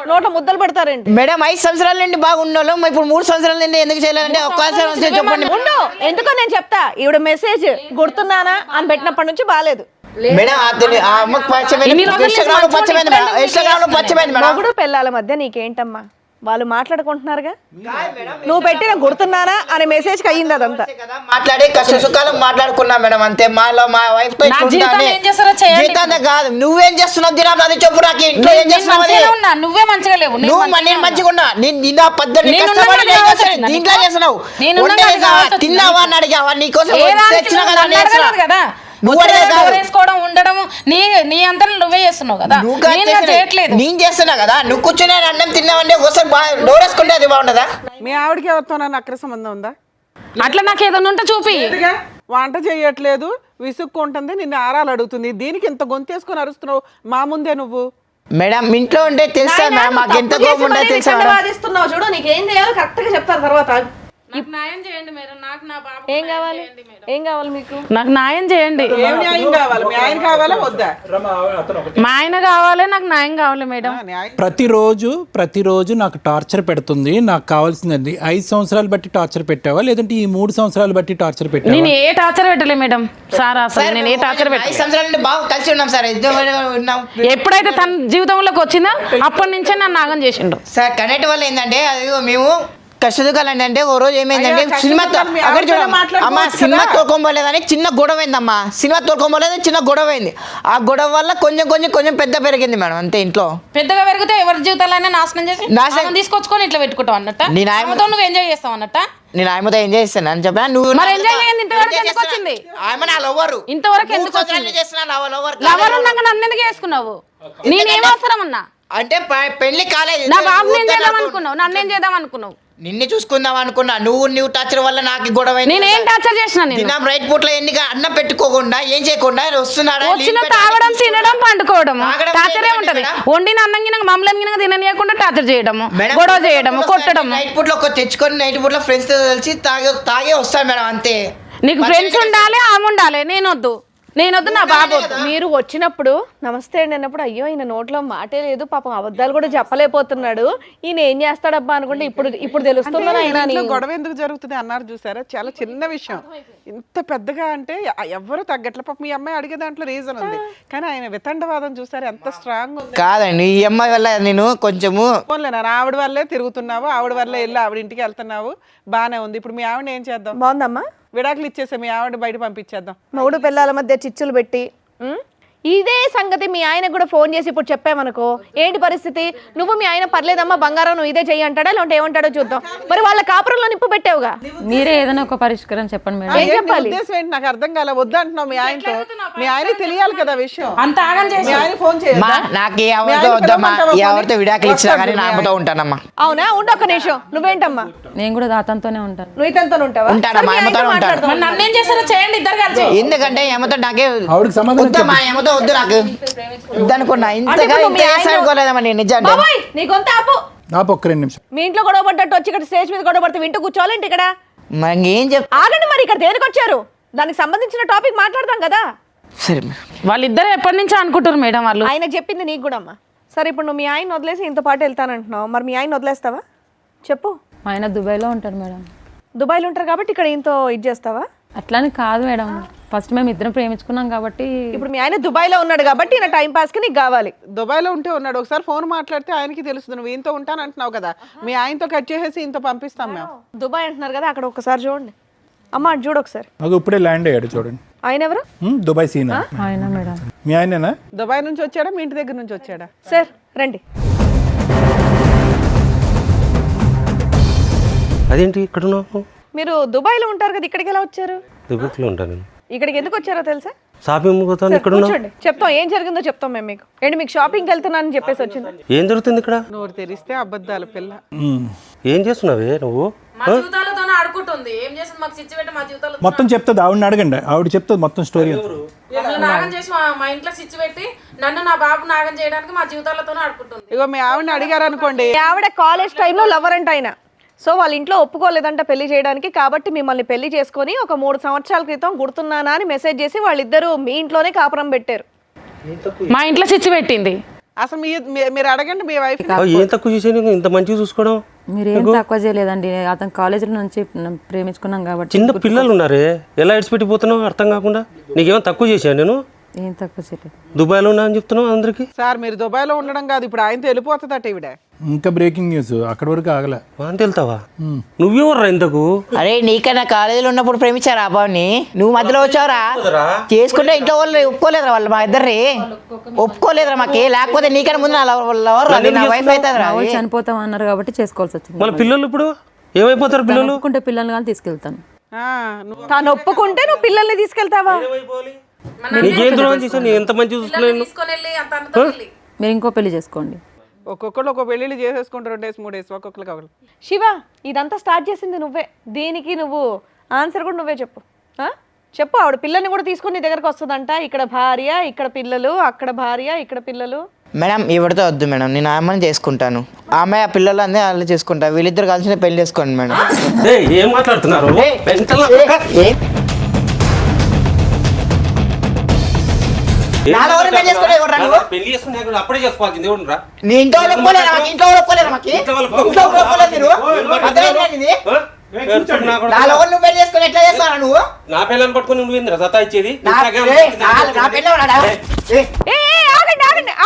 నోట్లో ముద్దలు పెడతారేంటి? మేడం 5 సంవత్సరాల నుండి బాగుండాలి, ఇప్పుడు 3 సంవత్సరాల నుండి ఎందుకు చేయలేదంటే ఒక్కసారి చెప్పండి ఉండు, ఎందుకో నేను చెప్తా. ఈవిడ మెసేజ్ గుర్తున్నానా అని పెట్టినప్పటి నుంచి బాలేదు. మేడం. ఆ అమ్మకు పచ్చమైంది, ఇన్స్టాగ్రామ్ లో పచ్చమైంది మేడం, ఇన్స్టాగ్రామ్ లో పచ్చమైంది మేడం. మొగుడు పిల్లల మధ్య నీకేంటమ్మా? వాళ్ళు మాట్లాడుకుంటున్నారుగా, నువ్వు పెట్టిన గుర్తున్నానా అనే మెసేజ్ కి అయ్యింది అదంతా. మాట్లాడి కష్ట సుఖాలు మాట్లాడుకున్నా మేడం, అంతే. మా వైఫ్ తో నా జీవితంలో ఏం చేస్తారో చేయండి. జీవితాన్ని కాదు, నువ్వేం చేస్తున్నావు దినం అది చెప్పు నాకు. ఇంట్లో ఏం చేస్తున్నావు అది? మంచిగానే ఉన్నా, నువ్వే మంచిగా లేవు. నేను మంచిగా ఉన్నా. నిన్న పద్ధతి దీంట్లో చేస్తున్నావు. తిన్నావా అని అడిగావా? నీకోసం తెచ్చినా కదా అని చేస్తున్నా. కదా నువ్వు వేసుకోవడం ఉండడం నీ అంతా నువ్వే చేస్తున్నావు కదా, నేను చేయట్లేదు. నేను చేస్తున్నా కదా. నువ్వు కూర్చుని అన్నం తిన్నావంటే ఒకసారి డోర్ వేసుకుంటే అది బాగుండదా? మీ ఆవిడకి ఎవరితో అక్ర సంబంధం ఉందా? అట్లా నాకు ఏదైనా ఉంటే చూపి. వంట చేయట్లేదు, విసుక్కుంటుంది, నిన్ను ఆరాలు అడుగుతుంది. దీనికి ఇంత గొంతేసుకొని అరుస్తున్నావు మా ముందే నువ్వు. మేడం ఇంట్లో ఉంటే తెలుసా మేడం, మాకు ఎంత కోపం ఉంటే తెలుసా మేడం. వాదిస్తున్నావు చూడు, నీకేం చేయాలో కరెక్ట్ గా చెప్తారు తర్వాత. న్యాయం చేయండి మేడం, నాకు నా బాబు ఏం కావాలి? ఏం కావాలి మీకు? నాకు న్యాయం చేయండి. ఏం న్యాయం కావాలి? మీ ఆయన కావాలా వద్దా? మా ఆయన కావాలి, నాకు న్యాయం కావాలి మేడం. న్యాయం ప్రతిరోజు నాకు టార్చర్ పెడుతుంది. నాకు కావాల్సింది 5 సంవత్సరాలు బట్టి టార్చర్ పెట్టావా, లేదంటే ఈ 3 సంవత్సరాలు బట్టి టార్చర్ పెట్టావా? నేను ఏ టార్చర్ పెట్టలే మేడం. సార్ అసలు నేను ఏ టార్చర్ 5 సంవత్సరాల నుండి బాగా కలిసి ఉన్నాం సార్, ఇద్దరు ఉన్నాం. ఎప్పుడైతే తన జీవితంలోకి వచ్చిందో అప్పటి నుంచే నన్ను నాగం చేసిండు సార్. కనెక్ట్ వల్ల ఏంటంటే అది మేము కష్టదుకాలు అంటే ఓ రోజు ఏమైందంటే సినిమా అక్కడ చూడండి అమ్మా, సినిమా తోలుకోలేదని చిన్న గొడవ అయిందమ్మా. సినిమా తోలుకోలేదని చిన్న గొడవ అయింది. ఆ గొడవ వల్ల కొంచెం పెద్ద పెరిగింది మేడం, అంతే. ఇంట్లో పెద్దగా పెరిగితే ఎవరి జీవితాలైనా నాశనం చేసి నాశనం తీసుకొచ్చుకొని ఇట్లా పెట్టుకుంటావు అన్నట్ట. నువ్వు ఎంజాయ్ చేస్తావు అన్నట్ట. నేను ఆయమతో ఎంజాయ్ చేస్తాను అని చెప్పిన. నువ్వు మరి ఎంజాయ్ చేయండి. ఇంతవరకు ఎందుకు వచ్చింది? ఆమె నా లవర్. ఇంతవరకు ఎందుకు వచ్చింది? లవర్ ఉన్నాక నన్ను ఎందుకు చేసుకున్నావు? నేనేం అవసరం అన్నా? అంటే పెళ్లి కాలేదు, నా బాబు ఏం చేద్దాం అనుకున్నావు? నన్నేం చేద్దాం అనుకున్నావు? నిన్ను చూసుకుందాం అనుకున్నా. నువ్వు టార్చర్ వల్ల నాకు గొడవ అయింది. నేనేం టార్చర్ చేసిన? నేను రైట్ పూట్లో ఎన్ని అన్నం పెట్టుకోకుండా ఏం చేయకుండా వస్తున్నాడా? వచ్చిన తాగడం, తినడం, పండుకోవడం టార్చరే ఉంటది. వండిన అన్నం గిన మమ్మల్ని గిన తిననీయకుండా టార్చర్ చేయడము, గొడవ చేయడము, కొట్టడం. నైట్ పూట్లో తెచ్చుకొని నైట్ పూట్లో ఫ్రెండ్స్ తో కలిసి తాగే వస్తాను మేడం, అంతే. నీకు ఫ్రెండ్స్ ఉండాలి, ఆమె ఉండాలి. నేనొద్దు, నా బాబు. మీరు వచ్చినప్పుడు నమస్తే అండి అన్నప్పుడు అయ్యో ఈయన నోట్లో మాటే లేదు, పాపం అబద్ధాలు కూడా చెప్పలేకపోతున్నాడు, ఈయన ఏం చేస్తాడబ్బా అనుకుంటే ఇప్పుడు తెలుస్తుందని ఆయన. ఇంట్లో గొడవ ఎందుకు జరుగుతుంది అన్నారు చూసారా? చాలా చిన్న విషయం, ఇంత పెద్దగా అంటే ఎవరు తగ్గట్ల. పాప మీ అమ్మాయి అడిగే దాంట్లో రీజన్ ఉంది, కానీ ఆయన వితండవాదం చూసారు ఎంత స్ట్రాంగ్ ఉంది. కాదండి, ఈ అమ్మాయి వల్ల నేను కొంచెము పోన్లేనా, ఆవిడ వల్లే తిరుగుతున్నావు, ఆవిడ వల్లే వెళ్ళి ఆవిడ ఇంటికి వెళ్తున్నావు, బానే ఉంది. ఇప్పుడు మీ ఆవిడ ఏం చేద్దాం? బాగుందమ్మా, విడాకులు ఇచ్చేసే మీ ఆవిడ బయట పంపించేద్దాం. మొగుడు పిల్లల మధ్య చిచ్చులు పెట్టి ఇదే సంగతి మీ ఆయనకు కూడా ఫోన్ చేసి ఇప్పుడు చెప్పామనుకో, ఏంటి పరిస్థితి? నువ్వు మీ ఆయన పర్లేదమ్మా బంగారం నువ్వు ఇదే చెయ్యి అంటాడా, లేదంటే ఏమంటాడో చూద్దాం. మరి వాళ్ళ కాపురంలో నిప్పు పెట్టావుగా, మీరే ఏదైనా ఒక పరిష్కారం చెప్పండి మేడం. ఏం చెప్పాలి? ఉద్దేశం ఏంటి నాకు అర్థం కాలే. వద్దంటున్నావు మీ ఆయనతో, మీ ఆయనకి తెలియాలి కదా విషయం. అంత ఆగం చేసి మీ ఆయన ఫోన్ చేయాలి. నాకు ఎవరితో వద్దమ్మా, ఎవరితో విడాకులు ఇచ్చినా కానీ నా అమ్మతో ఉంటానమ్మా. అవునా? ఉండు ఒక్క నిమిషం. నువ్వేంటమ్మా? నేను కూడా అతనితోనే ఉంటాను. నువ్వు ఇతనితో ఉంటావా? ఉంటానమ్మా, అమ్మతో ఉంటాను. మరి నన్నేం చేస్తారో చేయండి ఇద్దరు కలిసి. ఎందుకంటే ఏమతో నాకే ఆవిడకి సమాధానం వద్దమ్మా, ఏమతో వద్దు నాకు వద్దనుకున్నా. ఇంతగా ఇంత చేసానుకోలేదమ్మా నేను నిజంగా. బాబాయ్ నీ గొంత ఆపు. నాకు ఒక్క 2 నిమిషం. మీ ఇంట్లో గొడవ పడ్డట్టు వచ్చి ఇక్కడ స్టేజ్ మీద గొడవ పడితే వింటూ కూర్చోవాలంటే ఇక్కడ మరి ఏం చెప్తా? ఆగండి. మరి ఇక్కడ దేనికి వచ్చారు? దానికి సంబంధించిన టాపిక్ మాట్లాడదాం కదా. సరే వాళ్ళిద్దరు ఎప్పటి నుంచో అనుకుంటారు మేడం వాళ్ళు. ఆయన చెప్పింది నీకు కూడా అమ్మా. సరే ఇప్పుడు నువ్వు మీ ఆయన వదిలేసి ఇంత పాటు వెళ్తానంటున్నావు, మరి మీ ఆయన వదిలేస్తావా చెప్పు? మా ఆయన దుబాయ్లో ఉంటారు మేడం. దుబాయ్లో ఉంటారు కాబట్టి ఇక్కడ ఇంతో ఇది చేస్తావా? అట్లాని కాదు మేడం, ఫస్ట్ మేము ఇద్దరం ప్రేమించుకున్నాం కాబట్టి. ఇప్పుడు మీ ఆయన దుబాయ్లో ఉన్నాడు కాబట్టి ఈయన టైం పాస్ కి నీకు కావాలి. దుబాయ్లో ఉంటే ఉన్నాడు, ఒకసారి ఫోన్ మాట్లాడితే ఆయనకి తెలుస్తుంది. నువ్వు ఈయనతో ఉంటాను అంటున్నావు కదా, మీ ఆయనతో కట్ చేసేసి ఈయనతో పంపిస్తాం మేము. దుబాయ్ అంటున్నారు కదా, అక్కడ ఒకసారి చూడండి అమ్మ, అటు చూడు ఒకసారి. నాకు ఇప్పుడే ల్యాండ్ అయ్యాడు చూడండి. ఆయన ఎవరు? దుబాయ్ సీనా ఆయన మేడం. మీ ఆయనేనా? దుబాయ్ నుంచి వచ్చాడా, మీ ఇంటి దగ్గర నుంచి వచ్చాడా? సార్ రండి. అదేంటి ఇక్కడ ఉన్నావు? మీరు దుబాయ్లో ఉంటారు కదా, ఇక్కడికి ఎలా వచ్చారు? దుబాయ్లో ఉంటాను నేను. ఇక్కడికి ఎందుకు వచ్చారో తెలుసా? షాపింగ్ పోతాను. ఇక్కడ కూర్చోండి, చెప్తాం ఏం జరిగిందో చెప్తాం మేము మీకు. ఏంటి మీకు షాపింగ్కి వెళ్తున్నానని చెప్పేసి వచ్చింది? ఏం జరుగుతుంది ఇక్కడ? నోరు తెరిస్తే అబద్ధాలు పిల్ల. ఏం చేస్తున్నావే నువ్వు? మా జీవితాలతో ఆడుకుంటుంది. ఏం చేసింది మాకు చిచ్చు పెట్టి మా జీవితాలు మొత్తం చెప్తుంది, ఆవిడని అడగండి, ఆవిడ చెప్తుంది మొత్తం స్టోరీ అంతా. మమ్మల్ని నాగం చేసి మా ఇంట్లో చిచ్చు పెట్టి నన్ను నా బాబు నాగం చేయడానికి మా జీవితాలతోనే ఆడుకుంటుంది. ఇగో మీ ఆవిడని అడిగారు అనుకోండి, మీ ఆవిడ కాలేజ్ టైంలో లవర్ అంట ఆయన. సో వాళ్ళ ఇంట్లో ఒప్పుకోలేదంట పెళ్లి చేయడానికి, కాబట్టి మిమ్మల్ని పెళ్లి చేసుకొని ఒక 3 సంవత్సరాల క్రితం గుర్తున్నానా అని మెసేజ్ చేసి వాళ్ళిద్దరూ మీ ఇంట్లోనే కాపురం పెట్టారు. మా ఇంట్లో చిచ్చు పెట్టింది. అసలు మీరు అడగండి మీ వైఫ్. ఏం తక్కువ చేసాను ఇంత మంచిగా చూసుకోవడం? మీరేం తక్కువ చేయలేదండి, అతను కాలేజీలో నుంచి ప్రేమించుకున్నాం కాబట్టి. చిన్న పిల్లలు ఉన్నారే, ఎలా ఇడిచిపెట్టిపోతున్నావు అర్థం కాకుండా? నీకేమో తక్కువ చేశాను నేను? ఏం తక్కువ చేయలేదు. దుబాయ్లో ఉన్నా అని చెప్తున్నావు అందరికి. సార్ మీరు దుబాయ్లో ఉండడం కాదు, ఇప్పుడు ఆయనతో వెళ్ళిపోతుందట ఈవిడ. ఇంకా బ్రేకింగ్ న్యూస్ అక్కడి వరకు ఆగలే. అంటే వెళ్తావా? నువ్వేవర్రా ఇంతకు? అరే నీకన్నా కాలేజీలో ఉన్నప్పుడు ప్రేమించారా ఆ బాబుని, నువ్వు మధ్యలో వచ్చావురా చేసుకుంటే ఇంట్లో వాళ్ళు ఒప్పుకోలేదురా, వాళ్ళు మా ఇద్దరి ఒప్పుకోలేదురా మాకి, లేకపోతే నీకన్నా ముందు నా వైఫ్ అవుతుందిరా. వాళ్ళు చనిపోతాం అన్నారు కాబట్టి చేసుకోవాల్సి వచ్చింది. మళ్ళీ పిల్లలు ఇప్పుడు ఏమైపోతారు? పిల్లలు ఒప్పుకుంటే పిల్లల్ని కానీ తీసుకెళ్తాను. తాను ఒప్పుకుంటే నువ్వు పిల్లల్ని తీసుకెళ్తావా? నీకేం ద్రోహం చేశాను? నేను ఎంత మంచి చూసుకున్నాను? తీసుకొని వెళ్ళి అంత అన్నతో వెళ్ళి మీరు ఇంకో పెళ్లి చేసుకోండి. ఒక్కొక్కరు ఒక్కొక్క పెళ్ళిళ్ళు చేసేసుకుంటారు, 2 డేస్ 3 డేస్ ఒక్కొక్కరికి ఒకరు. శివ, ఇదంతా స్టార్ట్ చేసింది నువ్వే, దీనికి నువ్వు ఆన్సర్ కూడా నువ్వే చెప్పు. చెప్పు, ఆవిడ పిల్లల్ని కూడా తీసుకుని నీ దగ్గరకు వస్తుందంట. ఇక్కడ భార్య, ఇక్కడ పిల్లలు, అక్కడ భార్య, ఇక్కడ పిల్లలు. మేడం ఇవిడితో వద్దు మేడం, నేను ఆమెను చేసుకుంటాను, ఆమె ఆ పిల్లలు అందరూ వాళ్ళు చేసుకుంటా, వీళ్ళిద్దరు కలిసి పెళ్లి చేసుకోండి మేడం. ఏం మాట్లాడుతున్నారు? పెళ్లి చేసుకుని అప్పుడే చేసుకోవాల్సింది ఎవరురా? నీ ఇంట్లో వాళ్ళు ఒప్పుకోలేరా? ఇంట్లో వాళ్ళు ఒప్పుకోలేరా? మాకు ఇంట్లో ఒప్పుకోలేదు మీరు. అర్థమైందా ఇది? నా లోన్ నువ్వు పెళ్లి చేసుకుని ఎట్లా చేస్తారా నువ్వు? నా పిల్లల్ని పట్టుకుని నువ్వు ఏందిరా సతా ఇచ్చేది? నా పెళ్ళి ఉన్నాడా?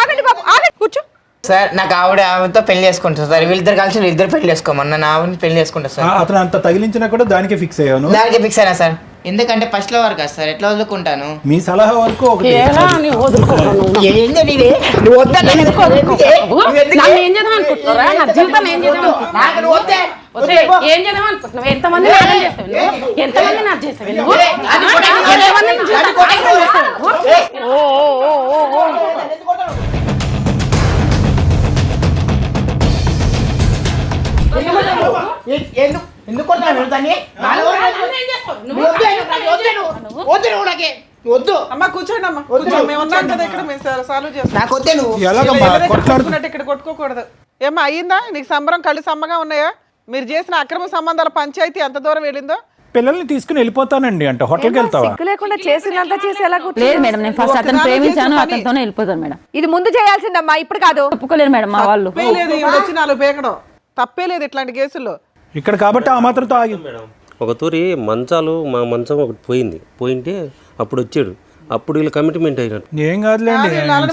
ఆగండి బాబు, ఆగండి, కూర్చో. సార్ నాకు ఆవిడతో పెళ్లి చేసుకుంటారు సార్, వీళ్ళిద్దరు కలిసి వీళ్ళిద్దరు పెళ్లి చేసుకోమన్నా, నా ఆవిడని పెళ్లి చేసుకుంటారు సార్. అతను అంత తగిలించినా కూడా దానికే ఫిక్స్ అయ్యాను. దానికి ఫిక్స్ అయినా సార్, ఎందుకంటే ఫస్ట్ లో వరకు సార్ ఎట్లా వదులుకుంటాను. మీ సలహా వరకు ఒకటి. ఏంది నీది? నువ్వు వద్దా? నాకు నువ్వు వద్దే. ఏం చేద్దాం అనుకుంటున్నావు? ఎంతమంది నాగం చేస్తావు నువ్వు? ఎంతమంది నాకు చేస్తావు నువ్వు? ఎందుకు కొట్టాను దాన్ని? వద్దు అమ్మ కూర్చోండి అమ్మ, కూర్చోండి. మేము ఉన్నాం కదా ఇక్కడ, మేము సాల్వ్ చేస్తాం. నాకు వద్దే. నువ్వు కొట్టుకున్నట్టు ఇక్కడ కొట్టుకోకూడదు. ఏమ్మా అయ్యిందా నీకు సంబరం? కళ్ళు సమ్మగా ఉన్నాయా? మీరు చేసిన అక్రమ సంబంధాల పంచాయతీ ఎంత దూరం వెళ్ళిందో? పిల్లల్ని తీసుకుని వెళ్ళిపోతానండి అంటే హోటల్కి వెళ్తావా? సిగ్గు లేకుండా చేసినంత చేసి ఎలా కూర్చో? లేదు మేడం, నేను ఫస్ట్ అతను ప్రేమించాను, అతనితోనే వెళ్ళిపోతాను మేడం. ఇది ముందు చేయాల్సిందమ్మా, ఇప్పుడు కాదు. ఒప్పుకోలేరు మేడం మా వాళ్ళు. తప్పే లేదు ఈవిడ వచ్చి 4 పేకడం, తప్పే లేదు ఇట్లాంటి కేసుల్లో. ఇక్కడ కాబట్టి ఆ మాత్రంతో ఆగి. ఒక తూరి మంచాలు, మా మంచం ఒకటి పోయింటే అప్పుడు వచ్చాడు, అప్పుడు వీళ్ళు కమిట్మెంట్ అయినట్టు. ఏం కాదులేండి,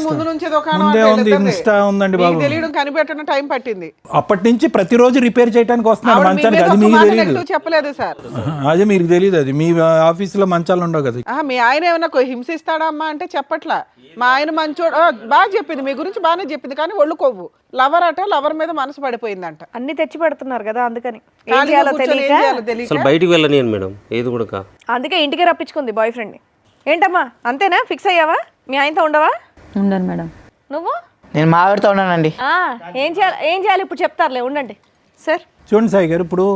ముందు నుంచి ముందే ఉంది, ఇన్స్టా ఉందండి బాబు. తెలియడం కనిపెట్టడం టైం పట్టింది. అప్పటి నుంచి ప్రతిరోజు రిపేర్ చేయడానికి వస్తున్నారు మంచానికి, అది మీకు తెలియదు. చెప్పలేదు సార్, అదే మీకు తెలియదు, అది మీ ఆఫీసులో మంచాలు ఉండవు కదా. మీ ఆయన ఏమైనా హింసిస్తాడా అమ్మా అంటే చెప్పట్లా. మా ఆయన మంచోడు, బాగా చెప్పింది మీ గురించి, బాగానే చెప్పింది, కానీ ఒళ్ళు కొవ్వు. లవర్ అట, లవర్ మీద మనసు పడిపోయిందంట. అన్ని తెచ్చి పెడుతున్నారు కదా, అందుకని ఏం చేయాలో తెలియక అసలు బయటికి వెళ్ళని మేడం ఏది కూడా. అందుకే ఇంటికి రప్పించుకుంది బాయ్ ఫ్రెండ్ ని. ఏంటమ్మా అంతేనా? ఫిక్స్ అయ్యావా? మీ ఆయనతో ఉండవా? ఉండను మేడం. నువ్వు? నేను మా ఆవిడతో ఉన్నానండి. ఏం చేయాలి ఇప్పుడు చెప్తారులే, ఉండండి సార్. చూడండి సాయి గారు, ఇప్పుడు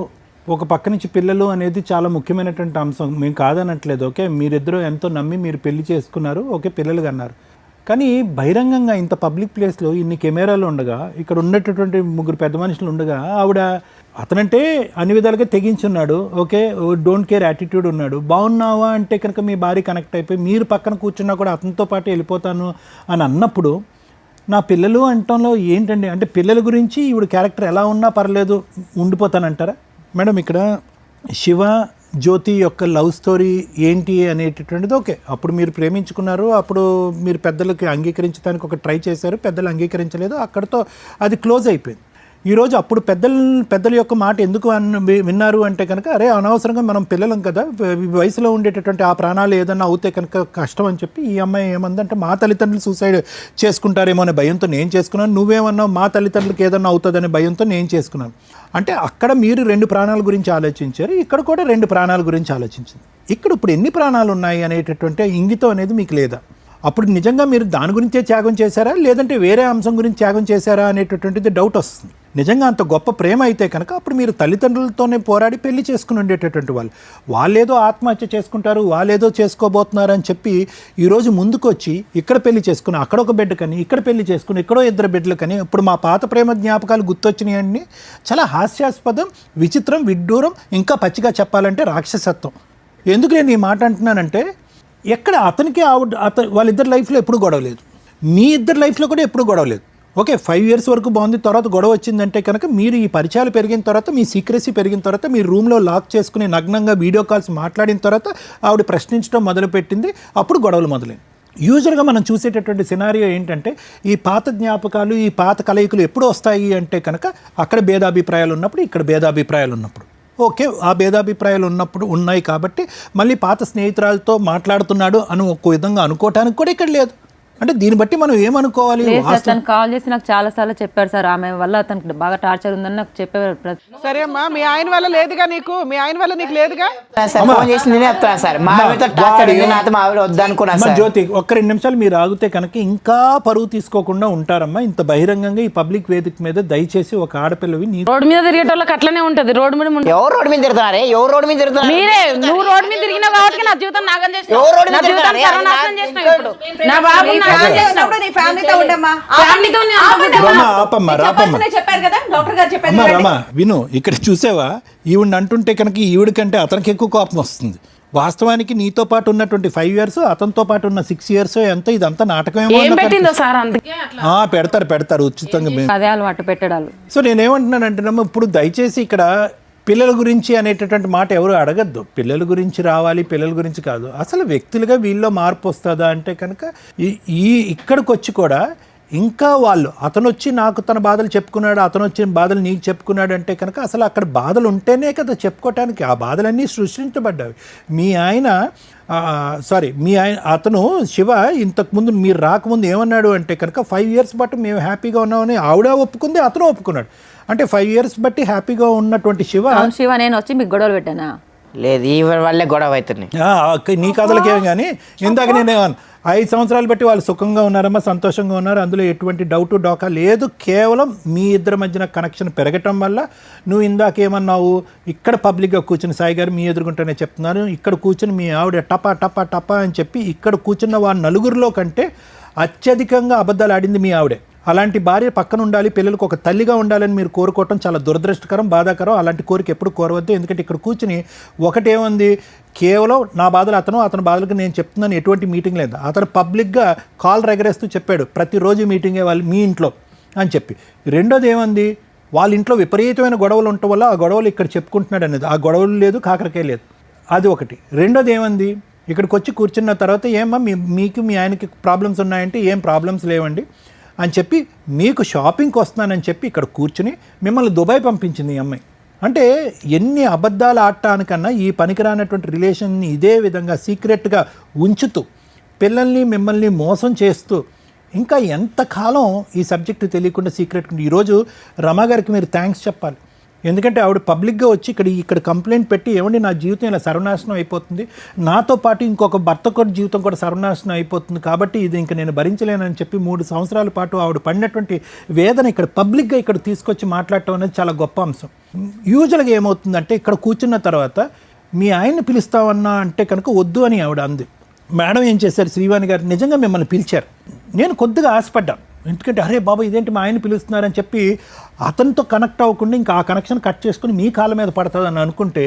ఒక పక్క నుంచి పిల్లలు అనేది చాలా ముఖ్యమైనటువంటి అంశం, మేము కాదనట్లేదు. ఓకే, మీరిద్దరూ ఎంతో నమ్మి మీరు పెళ్లి చేసుకున్నారు, ఓకే, పిల్లలు కన్నారు. కానీ బహిరంగంగా ఇంత పబ్లిక్ ప్లేస్లో ఇన్ని కెమెరాలు ఉండగా, ఇక్కడ ఉన్నటువంటి 3 పెద్ద మనుషులు ఉండగా, ఆవిడ అతనంటే అన్ని విధాలుగా తెగించున్నాడు, ఓకే, డోంట్ కేర్ యాటిట్యూడ్ ఉన్నాడు. బాగున్నావా అంటే కనుక మీ భార్య కనెక్ట్ అయిపోయి మీరు పక్కన కూర్చున్నా కూడా అతనితో పాటు వెళ్ళిపోతాను అని అన్నప్పుడు, నా పిల్లలు అంటంలో ఏంటండి అంటే పిల్లల గురించి ఈవిడ క్యారెక్టర్ ఎలా ఉన్నా పర్లేదు ఉండిపోతానంటారా మేడం? ఇక్కడ శివ జ్యోతి యొక్క లవ్ స్టోరీ ఏంటి అనేటటువంటిది ఓకే, అప్పుడు మీరు ప్రేమించుకున్నారు, అప్పుడు మీరు పెద్దలకి అంగీకరించడానికి ఒక ట్రై చేశారు, పెద్దలు అంగీకరించలేదు, అక్కడితో అది క్లోజ్ అయిపోయింది. ఈరోజు అప్పుడు పెద్దల యొక్క మాట ఎందుకు విన్నారు అంటే కనుక, అరే అనవసరంగా మనం పిల్లలం కదా, వయసులో ఉండేటటువంటి ఆ ప్రాణాలు ఏదన్నా అవుతే కనుక కష్టం అని చెప్పి ఈ అమ్మాయి ఏమందంటే మా తల్లిదండ్రులు సూసైడ్ చేసుకుంటారేమో అనే భయంతో నేను చేసుకున్నాను, నువ్వేమన్నావు మా తల్లిదండ్రులకు ఏదన్నా అవుతుందనే భయంతో నేను చేసుకున్నాను. అంటే అక్కడ మీరు 2 ప్రాణాల గురించి ఆలోచించారు, ఇక్కడ కూడా 2 ప్రాణాల గురించి ఆలోచించింది. ఇక్కడ ఇప్పుడు ఎన్ని ప్రాణాలు ఉన్నాయి అనేటటువంటి ఇంగితం అనేది మీకు లేదా? అప్పుడు నిజంగా మీరు దాని గురించే త్యాగం చేశారా లేదంటే వేరే అంశం గురించి త్యాగం చేశారా అనేటటువంటిది డౌట్ వస్తుంది. నిజంగా అంత గొప్ప ప్రేమ అయితే కనుక అప్పుడు మీరు తల్లిదండ్రులతోనే పోరాడి పెళ్లి చేసుకుని ఉండేటటువంటి వాళ్ళేదో ఆత్మహత్య చేసుకుంటారు, వాళ్ళేదో చేసుకోబోతున్నారు అని చెప్పి ఈరోజు ముందుకు వచ్చి ఇక్కడ పెళ్లి చేసుకుని అక్కడ ఒక బిడ్డ కని ఇక్కడ పెళ్లి చేసుకుని ఇక్కడో 2 బిడ్డలు కని ఇప్పుడు మా పాత ప్రేమ జ్ఞాపకాలు గుర్తొచ్చినాయండి. చాలా హాస్యాస్పదం, విచిత్రం, విడ్డూరం, ఇంకా పచ్చిగా చెప్పాలంటే రాక్షసత్వం. ఎందుకు నేను ఈ మాట అంటున్నానంటే ఎక్కడ అతనికి వాళ్ళిద్దరి లైఫ్లో ఎప్పుడు గొడవ లేదు, మీ ఇద్దరి లైఫ్లో కూడా ఎప్పుడు గొడవ లేదు. ఓకే 5 years వరకు బాగుంది, తర్వాత గొడవ వచ్చిందంటే కనుక మీరు ఈ పరిచయాలు పెరిగిన తర్వాత, మీ సీక్రెసీ పెరిగిన తర్వాత, మీ రూమ్లో లాక్ చేసుకుని నగ్నంగా వీడియో కాల్స్ మాట్లాడిన తర్వాత ఆవిడ ప్రశ్నించడం మొదలుపెట్టింది, అప్పుడు గొడవలు మొదలైంది. యూజువల్గా మనం చూసేటటువంటి సినారియో ఏంటంటే ఈ పాత జ్ఞాపకాలు, ఈ పాత కలయికలు ఎప్పుడు వస్తాయి అంటే కనుక అక్కడ భేదాభిప్రాయాలు ఉన్నప్పుడు, ఇక్కడ భేదాభిప్రాయాలు ఉన్నప్పుడు. ఓకే ఆ భేదాభిప్రాయాలు ఉన్నప్పుడు ఉన్నాయి కాబట్టి మళ్ళీ పాత స్నేహితురాలతో మాట్లాడుతున్నాడు అని ఒక విధంగా అనుకోవటానికి కూడా ఇక్కడ లేదు. అంటే దీన్ని బట్టి మనం ఏమనుకోవాలి? తను కాల్ చేసి నాకు చాలా సార్లు చెప్పాడు సార్, ఆమె వల్ల తనకి బాగా టార్చర్ ఉందని నాకు చెప్పేవారు. సరే అమ్మా, మీ ఆయన వల్ల లేదుగా నీకు, మీ ఆయన వల్ల నీకు లేదుగా. సార్ ఫోన్ చేసి నేనే చెప్తాను సార్, మా ఆవిడతో టార్చర్ ఉంది, నాతో మా ఆవిడ వద్దనుకున్నా సార్. జ్యోతి ఒక్క 2 నిమిషాలు మీరు ఆగితే కనుక ఇంకా పరువు తీసుకోకుండా ఉంటారమ్మా. ఇంత బహిరంగంగా ఈ పబ్లిక్ వేదిక మీద దయచేసి ఒక ఆడపిల్లవి రోడ్డు మీద తిరిగేటోళ్ళకి అట్లనే ఉంటది. రోడ్డు మీద ఎవరు రోడ్డు మీద తిరుగుతున్నారే? ఎవరు రోడ్డు మీద తిరుగుతున్నారు? మీరే, నువ్వు రోడ్డు మీద తిరిగినావు కాబట్టి నా జీవితం నాగం చేసినావు. ఎవరు రోడ్డు మీద నా జీవితం తిరుగుతున్నారే? సర్వనాశనం చేసినావు. ఇప్పుడు నా బాబు రమా విను, ఇక్కడ చూసావా ఈవిడ అంటుంటే కనుక ఈవిడ కంటే అతనికి ఎక్కువ కోపం వస్తుంది. వాస్తవానికి నీతో పాటు ఉన్నటువంటి 5 years, అతనితో పాటు ఉన్న 6 years ఎంత ఇదంతా నాటకమేమో. ఏం పెట్టిందో సార్ అందుకే పెడతారు ఉచితంగా. అదే అలవాటు పెట్టడాలు. సో నేనేమంటున్నానంటేనమ్మా, ఇప్పుడు దయచేసి ఇక్కడ పిల్లల గురించి అనేటటువంటి మాట ఎవరు అడగద్దు. పిల్లల గురించి రావాలి, పిల్లల గురించి కాదు. అసలు వ్యక్తులుగా వీళ్ళలో మార్పు వస్తుందా అంటే కనుక ఇక్కడికి వచ్చి కూడా ఇంకా వాళ్ళు అతను వచ్చి నాకు తన బాధలు చెప్పుకున్నాడు, అతను వచ్చిన బాధలు నీకు చెప్పుకున్నాడు అంటే కనుక అసలు అక్కడ బాధలు ఉంటేనే కదా చెప్పుకోవటానికి. ఆ బాధలన్నీ సృష్టించబడ్డాయి. మీ ఆయన అతను శివ ఇంతకుముందు మీరు రాకముందు ఏమన్నాడు అంటే కనుక 5 years బట్టి మేము హ్యాపీగా ఉన్నామని ఆవిడ ఒప్పుకుంది, అతను ఒప్పుకున్నాడు. అంటే 5 years బట్టి హ్యాపీగా ఉన్నటువంటి శివ నేను వచ్చి మీకు గొడవలు పెట్టానా? లేదు, ఈ వల్లే గొడవ అవుతున్నాయి. నీ కథలకేం కానీ ఇందాక నేనేమన్నా 5 సంవత్సరాలు బట్టి వాళ్ళు సుఖంగా ఉన్నారమ్మా, సంతోషంగా ఉన్నారు, అందులో ఎటువంటి డౌటు డోకా లేదు. కేవలం మీ ఇద్దరి మధ్యన కనెక్షన్ పెరగటం వల్ల నువ్వు ఇందాకేమన్నావు, ఇక్కడ పబ్లిక్గా కూర్చుని సాయి గారు మీ ఎదుర్కొంటేనే చెప్తున్నాను, ఇక్కడ కూర్చుని మీ ఆవిడ టపా టపా టపా అని చెప్పి ఇక్కడ కూర్చున్న వాళ్ళ నలుగురిలో కంటే అత్యధికంగా అబద్ధాలు ఆడింది మీ ఆవిడే. అలాంటి భార్య పక్కన ఉండాలి, పిల్లలకు ఒక తల్లిగా ఉండాలని మీరు కోరుకోవటం చాలా దురదృష్టకరం, బాధాకరం. అలాంటి కోరిక ఎప్పుడు కోరవద్దు. ఎందుకంటే ఇక్కడ కూర్చుని ఒకటేముంది, కేవలం నా బాధలు అతని బాధలకు నేను చెప్తున్నాను, ఎటువంటి మీటింగ్ లేదు. అతను పబ్లిక్గా కాల్ ఎగరేస్తూ చెప్పాడు ప్రతిరోజు మీటింగే వాళ్ళు మీ ఇంట్లో అని చెప్పి. రెండోది ఏముంది, వాళ్ళ ఇంట్లో విపరీతమైన గొడవలు ఉండటం వల్ల ఆ గొడవలు ఇక్కడ చెప్పుకుంటున్నాడు అనేది. ఆ గొడవలు లేదు, కాకరకాయ లేదు, అది ఒకటి. రెండోది ఏముంది, ఇక్కడికి వచ్చి కూర్చున్న తర్వాత ఏమమ్మా మీకు మీ ఆయనకి ప్రాబ్లమ్స్ ఉన్నాయంటే ఏం ప్రాబ్లమ్స్ లేవండి అని చెప్పి మీకు షాపింగ్కి వస్తున్నానని చెప్పి ఇక్కడ కూర్చుని మిమ్మల్ని దుబాయ్ పంపించింది ఈ అమ్మాయి. అంటే ఎన్ని అబద్ధాలు ఆడటానికన్నా ఈ పనికిరానటువంటి రిలేషన్ని ఇదే విధంగా సీక్రెట్గా ఉంచుతూ పిల్లల్ని మిమ్మల్ని మోసం చేస్తూ ఇంకా ఎంతకాలం ఈ సబ్జెక్టు తెలియకుండా సీక్రెట్. ఈరోజు రమా గారికి మీరు థ్యాంక్స్ చెప్పాలి. ఎందుకంటే ఆవిడ పబ్లిక్గా వచ్చి ఇక్కడ కంప్లైంట్ పెట్టి ఏమండి నా జీవితం ఇలా సర్వనాశనం అయిపోతుంది, నాతో పాటు ఇంకొక భర్త కూడా జీవితం కూడా సర్వనాశనం అయిపోతుంది, కాబట్టి ఇది ఇంకా నేను భరించలేనని చెప్పి 3 సంవత్సరాల పాటు ఆవిడ పడినటువంటి వేదన ఇక్కడ పబ్లిక్గా ఇక్కడ తీసుకొచ్చి మాట్లాడటం అనేది చాలా గొప్ప అంశం. యూజువల్గా ఏమవుతుందంటే ఇక్కడ కూర్చున్న తర్వాత మీ ఆయన్ని పిలుస్తామన్నా అంటే కనుక వద్దు అని ఆవిడ అంది. మేడం ఏం చేశారు, శ్రీవాణి గారు నిజంగా మిమ్మల్ని పిలిచారు. నేను కొద్దిగా ఆశపడ్డాను, ఎందుకంటే అరే బాబా ఇదేంటి మా ఆయన పిలుస్తున్నారని చెప్పి అతనితో కనెక్ట్ అవ్వకుండా ఇంకా ఆ కనెక్షన్ కట్ చేసుకుని మీ కాళ్ళ మీద పడుతుందని అనుకుంటే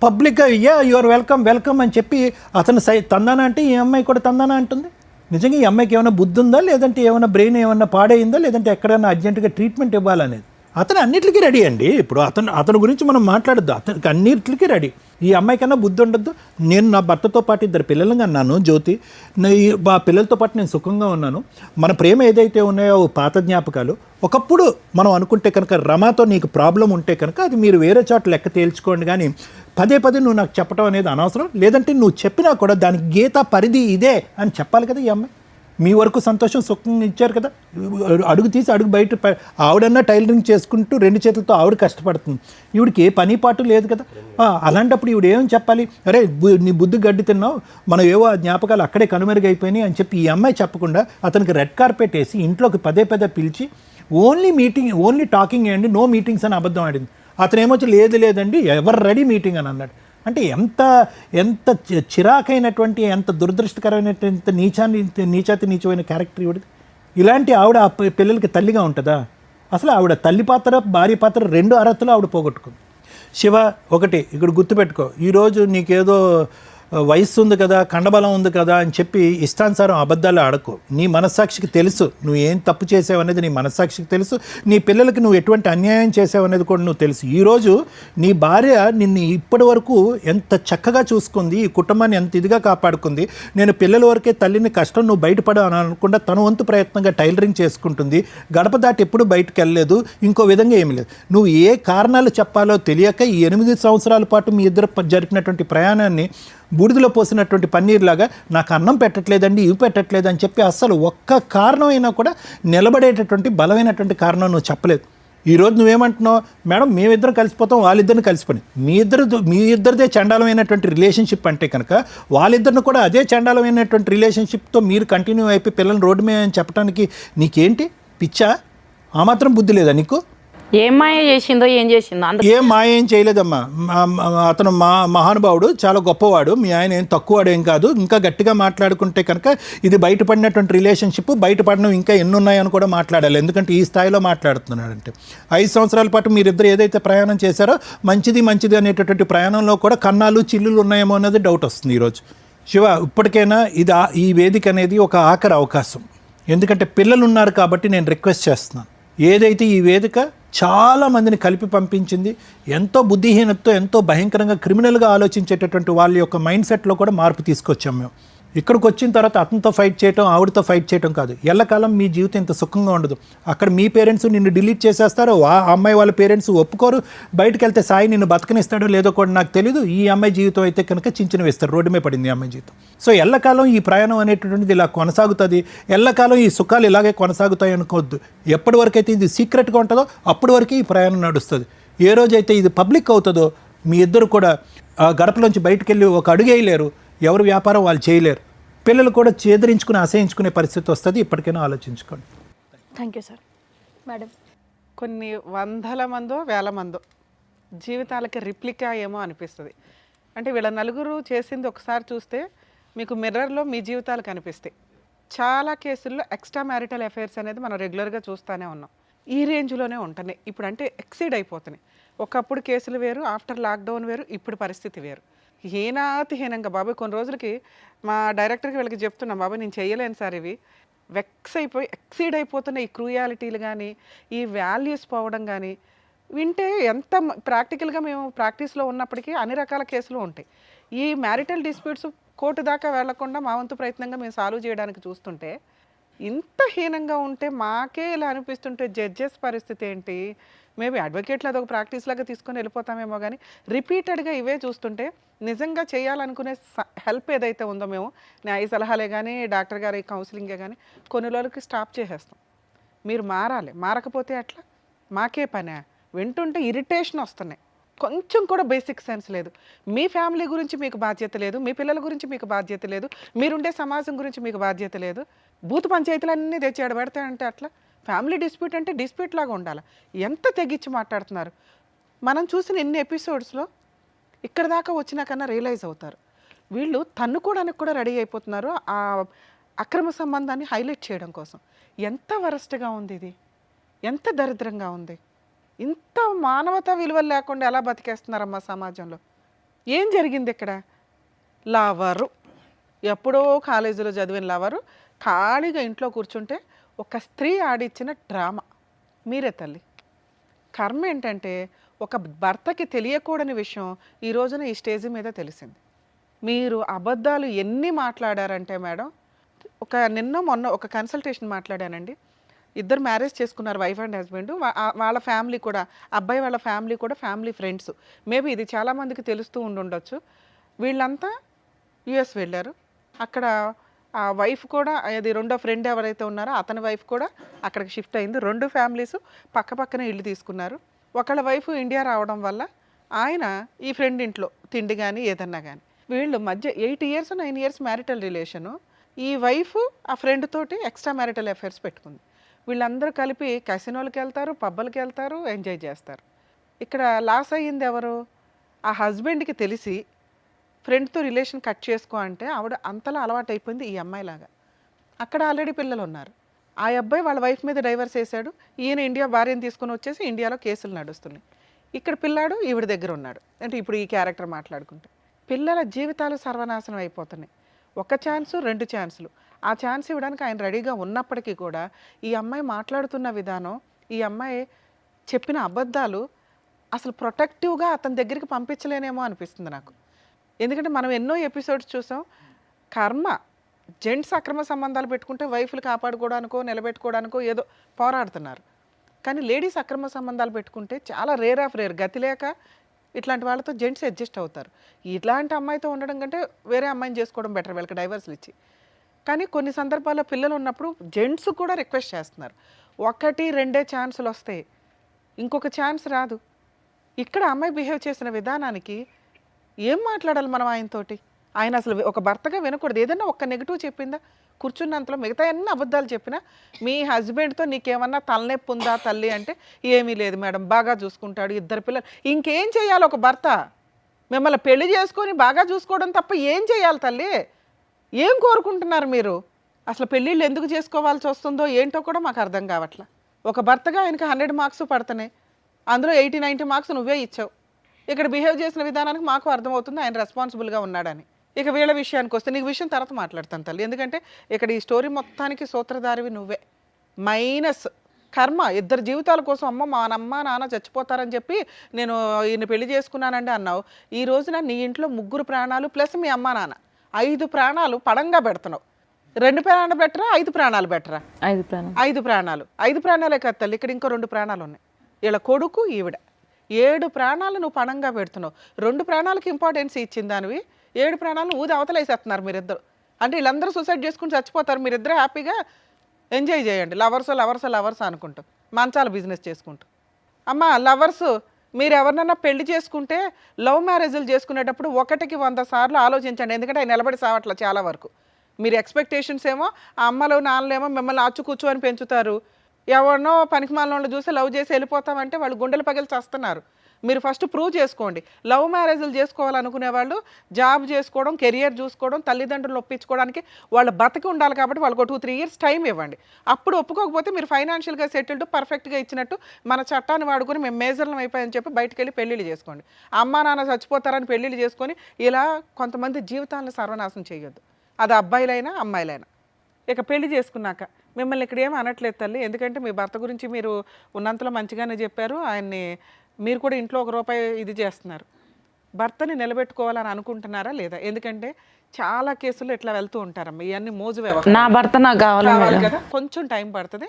పబ్లిక్గా యూఆర్ వెల్కమ్ అని చెప్పి అతను తందానా అంటే ఈ అమ్మాయి కూడా తందానా అంటుంది. నిజంగా ఈ అమ్మాయికి ఏమైనా బుద్ధి ఉందా, లేదంటే ఏమైనా బ్రెయిన్ ఏమైనా పాడైందా, లేదంటే ఎక్కడైనా అర్జెంటుగా ట్రీట్మెంట్ ఇవ్వాలనేది. అతను అన్నిటికీ రెడీ అండి. ఇప్పుడు అతని గురించి మనం మాట్లాడద్దు, అతనికి అన్నిటికీ రెడీ. ఈ అమ్మాయి కన్నా బుద్ధి ఉండద్దు. నేను నా భర్తతో పాటు 2 పిల్లలు అన్నాను, జ్యోతి ఆ పిల్లలతో పాటు నేను సుఖంగా ఉన్నాను. మన ప్రేమ ఏదైతే ఉన్నాయో పాత జ్ఞాపకాలు. ఒకప్పుడు మనం అనుకుంటే కనుక రమాతో నీకు ప్రాబ్లం ఉంటే కనుక అది మీరు వేరే చోట లెక్క తేల్చుకోండి, కానీ పదే నువ్వు నాకు చెప్పడం అనేది అనవసరం. లేదంటే నువ్వు చెప్పినా కూడా దానికి గీత పరిధి ఇదే అని చెప్పాలి కదా ఈ అమ్మాయి. మీ వరకు సంతోషం సుఖంగా ఇచ్చారు కదా, అడుగు తీసి అడుగు బయట ఆవిడన్నా టైలరింగ్ చేసుకుంటూ 2 చేతులతో ఆవిడ కష్టపడుతుంది, ఈవిడికి ఏ పని పాటు లేదు కదా. అలాంటప్పుడు ఈవిడ ఏమని చెప్పాలి, అరే నీ బుద్ధి గడ్డి తిన్నావు, మనం ఏవో ఆ జ్ఞాపకాలు అక్కడే కనుమరుగైపోయినాయి అని చెప్పి ఈ అమ్మాయి చెప్పకుండా అతనికి రెడ్ కార్పెట్ వేసి ఇంట్లోకి పదే పిలిచి ఓన్లీ టాకింగ్ అండి, నో మీటింగ్స్ అని అబద్ధం ఆడింది. అతను ఏమొచ్చి లేదండి ఎవరు రెడీ మీటింగ్ అని అన్నాడు. అంటే ఎంత చిరాకైనటువంటి, ఎంత దురదృష్టకరమైనటువంటి నీచమైన క్యారెక్టర్ ఇవిడది. ఇలాంటి ఆవిడ ఆ పిల్లలకి తల్లిగా ఉంటుందా? అసలు ఆవిడ తల్లి పాత్ర, భార్య పాత్ర 2 అర్హతలు ఆవిడ పోగొట్టుకుంది. శివ, ఒకటి ఇక్కడ గుర్తుపెట్టుకో, ఈరోజు నీకేదో వయస్సు ఉంది కదా, కండబలం ఉంది కదా అని చెప్పి ఇష్టానుసారం అబద్ధాలు ఆడకు. నీ మనస్సాక్షికి తెలుసు నువ్వు ఏం తప్పు చేసావు అనేది, నీ మనస్సాక్షికి తెలుసు. నీ పిల్లలకి నువ్వు ఎటువంటి అన్యాయం చేసావు అనేది కూడా నువ్వు తెలుసు. ఈరోజు నీ భార్య నిన్ను ఇప్పటి వరకు ఎంత చక్కగా చూసుకుంది, ఈ కుటుంబాన్ని ఎంత ఇదిగా కాపాడుకుంది. నేను పిల్లల వరకే తల్లిని కష్టం నువ్వు బయటపడ అని అనకుండా తన వంతు ప్రయత్నంగా టైలరింగ్ చేసుకుంటుంది. గడప దాటి ఎప్పుడు బయటకు వెళ్ళలేదు, ఇంకో విధంగా ఏమీ లేదు. నువ్వు ఏ కారణాలు చెప్పాలో తెలియక ఈ 8 సంవత్సరాల పాటు మీ ఇద్దరు జరిపినటువంటి ప్రయాణాన్ని బూడిదలో పోసినటువంటి పన్నీర్లాగా నాకు అన్నం పెట్టట్లేదండి, ఇవి పెట్టట్లేదు అని చెప్పి అస్సలు ఒక్క కారణం అయినా కూడా నిలబడేటటువంటి బలమైనటువంటి కారణం నువ్వు చెప్పలేదు. ఈరోజు నువ్వేమంటున్నావు, మేడం మేమిద్దరం కలిసిపోతాం, వాళ్ళిద్దరిని కలిసిపోయి మీ ఇద్దరిదే చండాలమైనటువంటి రిలేషన్షిప్ అంటే కనుక వాళ్ళిద్దరిని కూడా అదే చండాలమైనటువంటి రిలేషన్షిప్తో మీరు కంటిన్యూ అయిపోయి పిల్లల్ని రోడ్డు మీద అని చెప్పడానికి నీకేంటి పిచ్చా? ఆ మాత్రం బుద్ధి లేదా నీకు? ఏం మాయ చేసిందో ఏం చేసిందో ఏం మాయ ఏం చేయలేదమ్మా. అతను మహానుభావుడు, చాలా గొప్పవాడు. మీ ఆయన ఏం తక్కువవాడు ఏం కాదు. ఇంకా గట్టిగా మాట్లాడుకుంటే కనుక ఇది బయటపడినటువంటి రిలేషన్షిప్, బయటపడినవి ఇంకా ఎన్ని ఉన్నాయని కూడా మాట్లాడాలి. ఎందుకంటే ఈ స్థాయిలో మాట్లాడుతున్నాడంటే 5 సంవత్సరాల పాటు మీరిద్దరు ఏదైతే ప్రయాణం చేశారో మంచిది అనేటటువంటి ప్రయాణంలో కూడా కన్నాలు చిల్లులు ఉన్నాయేమో అన్నది డౌట్ వస్తుంది ఈరోజు. శివ, ఇప్పటికైనా ఈ వేదిక అనేది ఒక ఆఖరి అవకాశం. ఎందుకంటే పిల్లలు ఉన్నారు కాబట్టి నేను రిక్వెస్ట్ చేస్తున్నాను, ఏదైతే ఈ వేదిక చాలా మందిని కలిపి పంపించింది, ఎంతో బుద్ధిహీనతతో, ఎంతో భయంకరంగా క్రిమినల్గా ఆలోచించేటటువంటి వాళ్ళ యొక్క మైండ్ సెట్లో కూడా మార్పు తీసుకొచ్చాం మేము. ఇక్కడికి వచ్చిన తర్వాత అతనితో ఫైట్ చేయటం, ఆవిడతో ఫైట్ చేయటం కాదు. ఎల్లకాలం మీ జీవితం ఇంత సుఖంగా ఉండదు. అక్కడ మీ పేరెంట్స్ నిన్ను డిలీట్ చేసేస్తారు, ఆ అమ్మాయి వాళ్ళ పేరెంట్స్ ఒప్పుకోరు. బయటకు వెళ్తే సాయి నిన్ను బతకనిస్తాడో లేదో కూడా నాకు తెలీదు. ఈ అమ్మాయి జీవితం అయితే కనుక చించిన వేస్తారు, రోడ్డు మీద పడింది ఈ అమ్మాయి జీవితం. సో ఎల్లకాలం ఈ ప్రయాణం అనేటటువంటిది ఇలా కొనసాగుతుంది. ఎల్లకాలం ఈ సుఖాలు ఇలాగే కొనసాగుతాయి అనుకోవద్దు. ఎప్పటి వరకు అయితే ఇది సీక్రెట్గా ఉంటుందో అప్పటి వరకు ఈ ప్రయాణం నడుస్తుంది. ఏ రోజైతే ఇది పబ్లిక్ అవుతుందో మీ ఇద్దరు కూడా ఆ గడపలోంచి బయటకు వెళ్ళి ఒక అడుగు వేయలేరు, ఎవరు వ్యాపారం వాళ్ళు చేయలేరు. పిల్లలు కూడా చేదరించుకుని అసహించుకునే పరిస్థితి వస్తుంది. ఇప్పటికైనా ఆలోచించుకోండి. Thank you sir. మేడం, కొన్ని 100 మందో 1000 మందో జీవితాలకి రిప్లికా ఏమో అనిపిస్తుంది. అంటే వీళ్ళ నలుగురు చేసింది ఒకసారి చూస్తే మీకు మిర్రర్లో మీ జీవితాలు కనిపిస్తాయి. చాలా కేసుల్లో ఎక్స్ట్రా మ్యారిటల్ అఫైర్స్ అనేది మనం రెగ్యులర్గా చూస్తూనే ఉన్నాం. ఈ రేంజ్లోనే ఉంటున్నాయి ఇప్పుడు. అంటే ఎక్సీడ్ అయిపోతున్నాయి. ఒకప్పుడు కేసులు వేరు, ఆఫ్టర్ లాక్డౌన్ వేరు, ఇప్పుడు పరిస్థితి వేరు. హీనంగా బాబాయ్ కొన్ని రోజులకి మా డైరెక్టర్కి వీళ్ళకి చెప్తున్నాం, బాబాయ్ నేను చేయలేను సార్, ఇవి వెక్స్ అయిపోయి ఎక్సీడ్ అయిపోతున్న ఈ క్రూయాలిటీలు కానీ, ఈ వాల్యూస్ పోవడం కానీ వింటే ఎంత ప్రాక్టికల్గా మేము ప్రాక్టీస్లో ఉన్నప్పటికీ అన్ని రకాల కేసులు ఉంటాయి. ఈ మ్యారిటల్ డిస్ప్యూట్స్ కోర్టు దాకా వెళ్లకుండా మా వంతు ప్రయత్నంగా మేము సాల్వ్ చేయడానికి చూస్తుంటే ఇంత హీనంగా ఉంటే మాకే ఇలా అనిపిస్తుంటే జడ్జెస్ పరిస్థితి ఏంటి? మేబీ అడ్వకేట్లు అదొక ప్రాక్టీస్ లాగా తీసుకొని వెళ్ళిపోతామేమో, కానీ రిపీటెడ్గా ఇవే చూస్తుంటే నిజంగా చేయాలనుకునే హెల్ప్ ఏదైతే ఉందో మేము న్యాయ సలహాలే కానీ, డాక్టర్ గారి కౌన్సిలింగే కానీ కొన్ని రోజులకి స్టాప్ చేసేస్తాం. మీరు మారాలి, మారకపోతే అట్లా మాకే పనే. వింటుంటే ఇరిటేషన్ వస్తున్నాయి. కొంచెం కూడా బేసిక్ సెన్స్ లేదు. మీ ఫ్యామిలీ గురించి మీకు బాధ్యత లేదు, మీ పిల్లల గురించి మీకు బాధ్యత లేదు, మీరుండే సమాజం గురించి మీకు బాధ్యత లేదు. బూత్ పంచాయతీలన్నీ తెచ్చాడు పెడతాయంటే అట్లా. ఫ్యామిలీ డిస్ప్యూట్ అంటే డిస్ప్యూట్ లాగా ఉండాలి. ఎంత తెగించి మాట్లాడుతున్నారు. మనం చూసిన ఎన్ని ఎపిసోడ్స్లో ఇక్కడ దాకా వచ్చినా కన్నా రియలైజ్ అవుతారు. వీళ్ళు తన్నుకోవడానికి కూడా రెడీ అయిపోతున్నారు ఆ అక్రమ సంబంధాన్ని హైలైట్ చేయడం కోసం. ఎంత వరస్ట్గా ఉంది ఇది, ఎంత దరిద్రంగా ఉంది. ఇంత మానవతా విలువలు లేకుండా ఎలా బతికేస్తున్నారమ్మా సమాజంలో? ఏం జరిగింది ఇక్కడ? లవరు, ఎప్పుడో కాలేజీలో చదివిన లవరు ఖాళీగా ఇంట్లో కూర్చుంటే ఒక స్త్రీ ఆడిచ్చిన డ్రామా. మీరే తల్లి. కర్మ ఏంటంటే ఒక భర్తకి తెలియకూడని విషయం ఈ రోజున ఈ స్టేజ్ మీద తెలిసింది. మీరు అబద్ధాలు ఎన్ని మాట్లాడారంటే మేడం, నిన్న మొన్న ఒక కన్సల్టేషన్ మాట్లాడానండి. ఇద్దరు మ్యారేజ్ చేసుకున్నారు, వైఫ్ అండ్ హస్బెండ్. వాళ్ళ ఫ్యామిలీ కూడా, అబ్బాయి వాళ్ళ ఫ్యామిలీ కూడా ఫ్యామిలీ ఫ్రెండ్స్. మేబీ ఇది చాలామందికి తెలుస్తూ ఉండొచ్చు. వీళ్ళంతా యుఎస్ వెళ్ళారు. అక్కడ ఆ వైఫ్ కూడా, అది రెండో ఫ్రెండ్ ఎవరైతే ఉన్నారో అతని వైఫ్ కూడా అక్కడికి షిఫ్ట్ అయింది. 2 ఫ్యామిలీస్ పక్క పక్కనే ఇల్లు తీసుకున్నారు. ఒకళ్ళ వైఫ్ ఇండియా రావడం వల్ల ఆయన ఈ ఫ్రెండ్ ఇంట్లో తిండి కానీ ఏదన్నా కానీ, వీళ్ళు మధ్య 8 ఇయర్స్ 9 ఇయర్స్ మ్యారిటల్ రిలేషను. ఈ వైఫ్ ఆ ఫ్రెండ్ తోటి ఎక్స్ట్రా మ్యారిటల్ అఫైర్స్ పెట్టుకుంది. వీళ్ళందరూ కలిపి కసినోలకి వెళ్తారు, పబ్బలకి వెళ్తారు, ఎంజాయ్ చేస్తారు. ఇక్కడ లాస్ అయ్యింది ఎవరు? ఆ హస్బెండ్కి తెలిసి ఫ్రెండ్తో రిలేషన్ కట్ చేసుకో అంటే ఆవిడ అంతలా అలవాటు అయిపోయింది ఈ అమ్మాయిలాగా. అక్కడ ఆల్రెడీ పిల్లలు ఉన్నారు. ఆ అబ్బాయి వాళ్ళ వైఫ్ మీద డైవర్స్ వేశాడు. ఈయన ఇండియా భార్యను తీసుకుని వచ్చేసి ఇండియాలో కేసులు నడుస్తున్నాయి. ఇక్కడ పిల్లాడు ఈవిడ దగ్గర ఉన్నాడు. అంటే ఇప్పుడు ఈ క్యారెక్టర్ మాట్లాడుకుంటే పిల్లల జీవితాలు సర్వనాశనం అయిపోతున్నాయి. 1 ఛాన్సు 2 ఛాన్సులు. ఆ ఛాన్స్ ఇవ్వడానికి ఆయన రెడీగా ఉన్నప్పటికీ కూడా ఈ అమ్మాయి మాట్లాడుతున్న విధానం, ఈ అమ్మాయి చెప్పిన అబద్ధాలు అసలు ప్రొటెక్టివ్గా అతని దగ్గరికి పంపించలేనేమో అనిపిస్తుంది నాకు. ఎందుకంటే మనం ఎన్నో ఎపిసోడ్స్ చూసాం. కర్మ జెంట్స్ అక్రమ సంబంధాలు పెట్టుకుంటే వైఫ్లు కాపాడుకోవడానికో నిలబెట్టుకోవడానికో ఏదో పోరాడుతున్నారు. కానీ లేడీస్ అక్రమ సంబంధాలు పెట్టుకుంటే చాలా రేర్ ఆఫ్ రేర్, గతి లేక ఇట్లాంటి వాళ్ళతో జెంట్స్ అడ్జస్ట్ అవుతారు. ఇట్లాంటి అమ్మాయితో ఉండడం కంటే వేరే అమ్మాయిని చేసుకోవడం బెటర్ వీళ్ళకి డైవర్స్లు ఇచ్చి. కానీ కొన్ని సందర్భాల్లో పిల్లలు ఉన్నప్పుడు జెంట్స్ కూడా రిక్వెస్ట్ చేస్తున్నారు. 1, 2 ఛాన్సులు వస్తాయి, ఇంకొక ఛాన్స్ రాదు. ఇక్కడ అమ్మాయి బిహేవ్ చేసిన విధానానికి ఏం మాట్లాడాలి మనం ఆయనతోటి? ఆయన అసలు ఒక భర్తగా వినకూడదు. ఏదైనా ఒక్క నెగిటివ్ చెప్పిందా? కూర్చున్నంతలో మిగతా అన్ని అబద్ధాలు చెప్పినా మీ హస్బెండ్తో నీకేమన్నా తలనొప్పి ఉందా తల్లి అంటే ఏమీ లేదు మేడం, బాగా చూసుకుంటాడు, 2 పిల్లలు. ఇంకేం చేయాలి ఒక భర్త? మిమ్మల్ని పెళ్లి చేసుకొని బాగా చూసుకోవడం తప్ప ఏం చేయాలి తల్లి? ఏం కోరుకుంటున్నారు మీరు? అసలు పెళ్ళిళ్ళు ఎందుకు చేసుకోవాల్సి వస్తుందో ఏంటో కూడా మాకు అర్థం కావట్లా. ఒక భర్తగా ఆయనకి 100 మార్క్స్ పడుతున్నాయి, అందులో 80-90 మార్క్స్ నువ్వే ఇచ్చావు. ఇక్కడ బిహేవ్ చేసిన విధానానికి మాకు అర్థమవుతుంది ఆయన రెస్పాన్సిబుల్గా ఉన్నాడని. ఇక వీళ్ళ విషయానికి వస్తే నీకు విషయం తర్వాత మాట్లాడతాను తల్లి. ఎందుకంటే ఇక్కడ ఈ స్టోరీ మొత్తానికి సూత్రధారివి నువ్వే. మైనస్ కర్మ. 2 జీవితాల కోసం అమ్మ మా అమ్మ నాన్న చచ్చిపోతారని చెప్పి నేను ఈయన పెళ్లి చేసుకున్నానండి అన్నావు. ఈ రోజున నీ ఇంట్లో 3 ప్రాణాలు ప్లస్ మీ అమ్మ నాన్న 5 ప్రాణాలు పడంగా పెడుతున్నావు. 2 ప్రాణాలు బెటరా 5 ప్రాణాలు బెటరా? 5 ప్రాణం. 5 ప్రాణాలు. 5 ప్రాణాలే కదా తల్లి, ఇక్కడ ఇంకో 2 ప్రాణాలు ఉన్నాయి. వీళ్ళ కొడుకు ఈవిడ 7 ప్రాణాలు నువ్వు పణంగా పెడుతున్నావు. 2 ప్రాణాలకు ఇంపార్టెన్స్ ఇచ్చింది దానివి, 7 ప్రాణాలను ఊది అవతలేసేస్తున్నారు మీరిద్దరు. అంటే వీళ్ళందరూ సూసైడ్ చేసుకుని చచ్చిపోతారు, మీరిద్దరు హ్యాపీగా ఎంజాయ్ చేయండి. లవర్స్ అనుకుంటూ మంచాల బిజినెస్ చేసుకుంటూ. అమ్మ లవర్స్ మీరు ఎవరినన్నా పెళ్లి చేసుకుంటే లవ్ మ్యారేజ్లు చేసుకునేటప్పుడు 1కి 100 సార్లు ఆలోచించండి. ఎందుకంటే ఆయన నిలబడి సావట్ల చాలా వరకు. మీరు ఎక్స్పెక్టేషన్స్ ఏమో ఆ అమ్మలు నాన్నలేమో మిమ్మల్ని అచ్చుకూర్చు అని పెంచుతారు. ఎవరినో పనికిమాలను చూసి లవ్ చేసి వెళ్ళిపోతామంటే వాళ్ళు గుండెలు పగిలి చేస్తున్నారు. మీరు ఫస్ట్ ప్రూవ్ చేసుకోండి. లవ్ మ్యారేజ్లు చేసుకోవాలనుకునే వాళ్ళు జాబ్ చేసుకోవడం, కెరియర్ చూసుకోవడం, తల్లిదండ్రులు ఒప్పించుకోవడానికి వాళ్ళ బతికి ఉండాలి. కాబట్టి వాళ్ళకు 2-3 ఇయర్స్ టైం ఇవ్వండి. అప్పుడు ఒప్పుకోకపోతే మీరు ఫైనాన్షియల్గా సెటిల్డ్ పర్ఫెక్ట్గా ఇచ్చినట్టు మన చట్టాన్ని వాడుకొని మేము మేజర్లం అయిపోయని చెప్పి బయటకు వెళ్ళి పెళ్ళిళ్ళు చేసుకోండి. అమ్మా నాన్న చచ్చిపోతారని పెళ్ళిళ్ళు చేసుకొని ఇలా కొంతమంది జీవితాలను సర్వనాశనం చేయొద్దు. అది అబ్బాయిలైనా అమ్మాయిలైనా. ఇక పెళ్లి చేసుకున్నాక మిమ్మల్ని ఇక్కడ ఏమీ అనట్లేదు తల్లి, ఎందుకంటే మీ భర్త గురించి మీరు ఉన్నంతలో మంచిగానే చెప్పారు. ఆయన్ని మీరు కూడా ఇంట్లో 1 రూపాయి ఇది చేస్తున్నారు. భర్తని నిలబెట్టుకోవాలని అనుకుంటున్నారా లేదా? ఎందుకంటే చాలా కేసులు ఇట్లా వెళ్తూ ఉంటారమ్మా, ఇవన్నీ మోజు వ్యవహారం. నా భర్త నాకు కావాలి కావాలి మేడం. కదా, కొంచెం టైం పడుతుంది.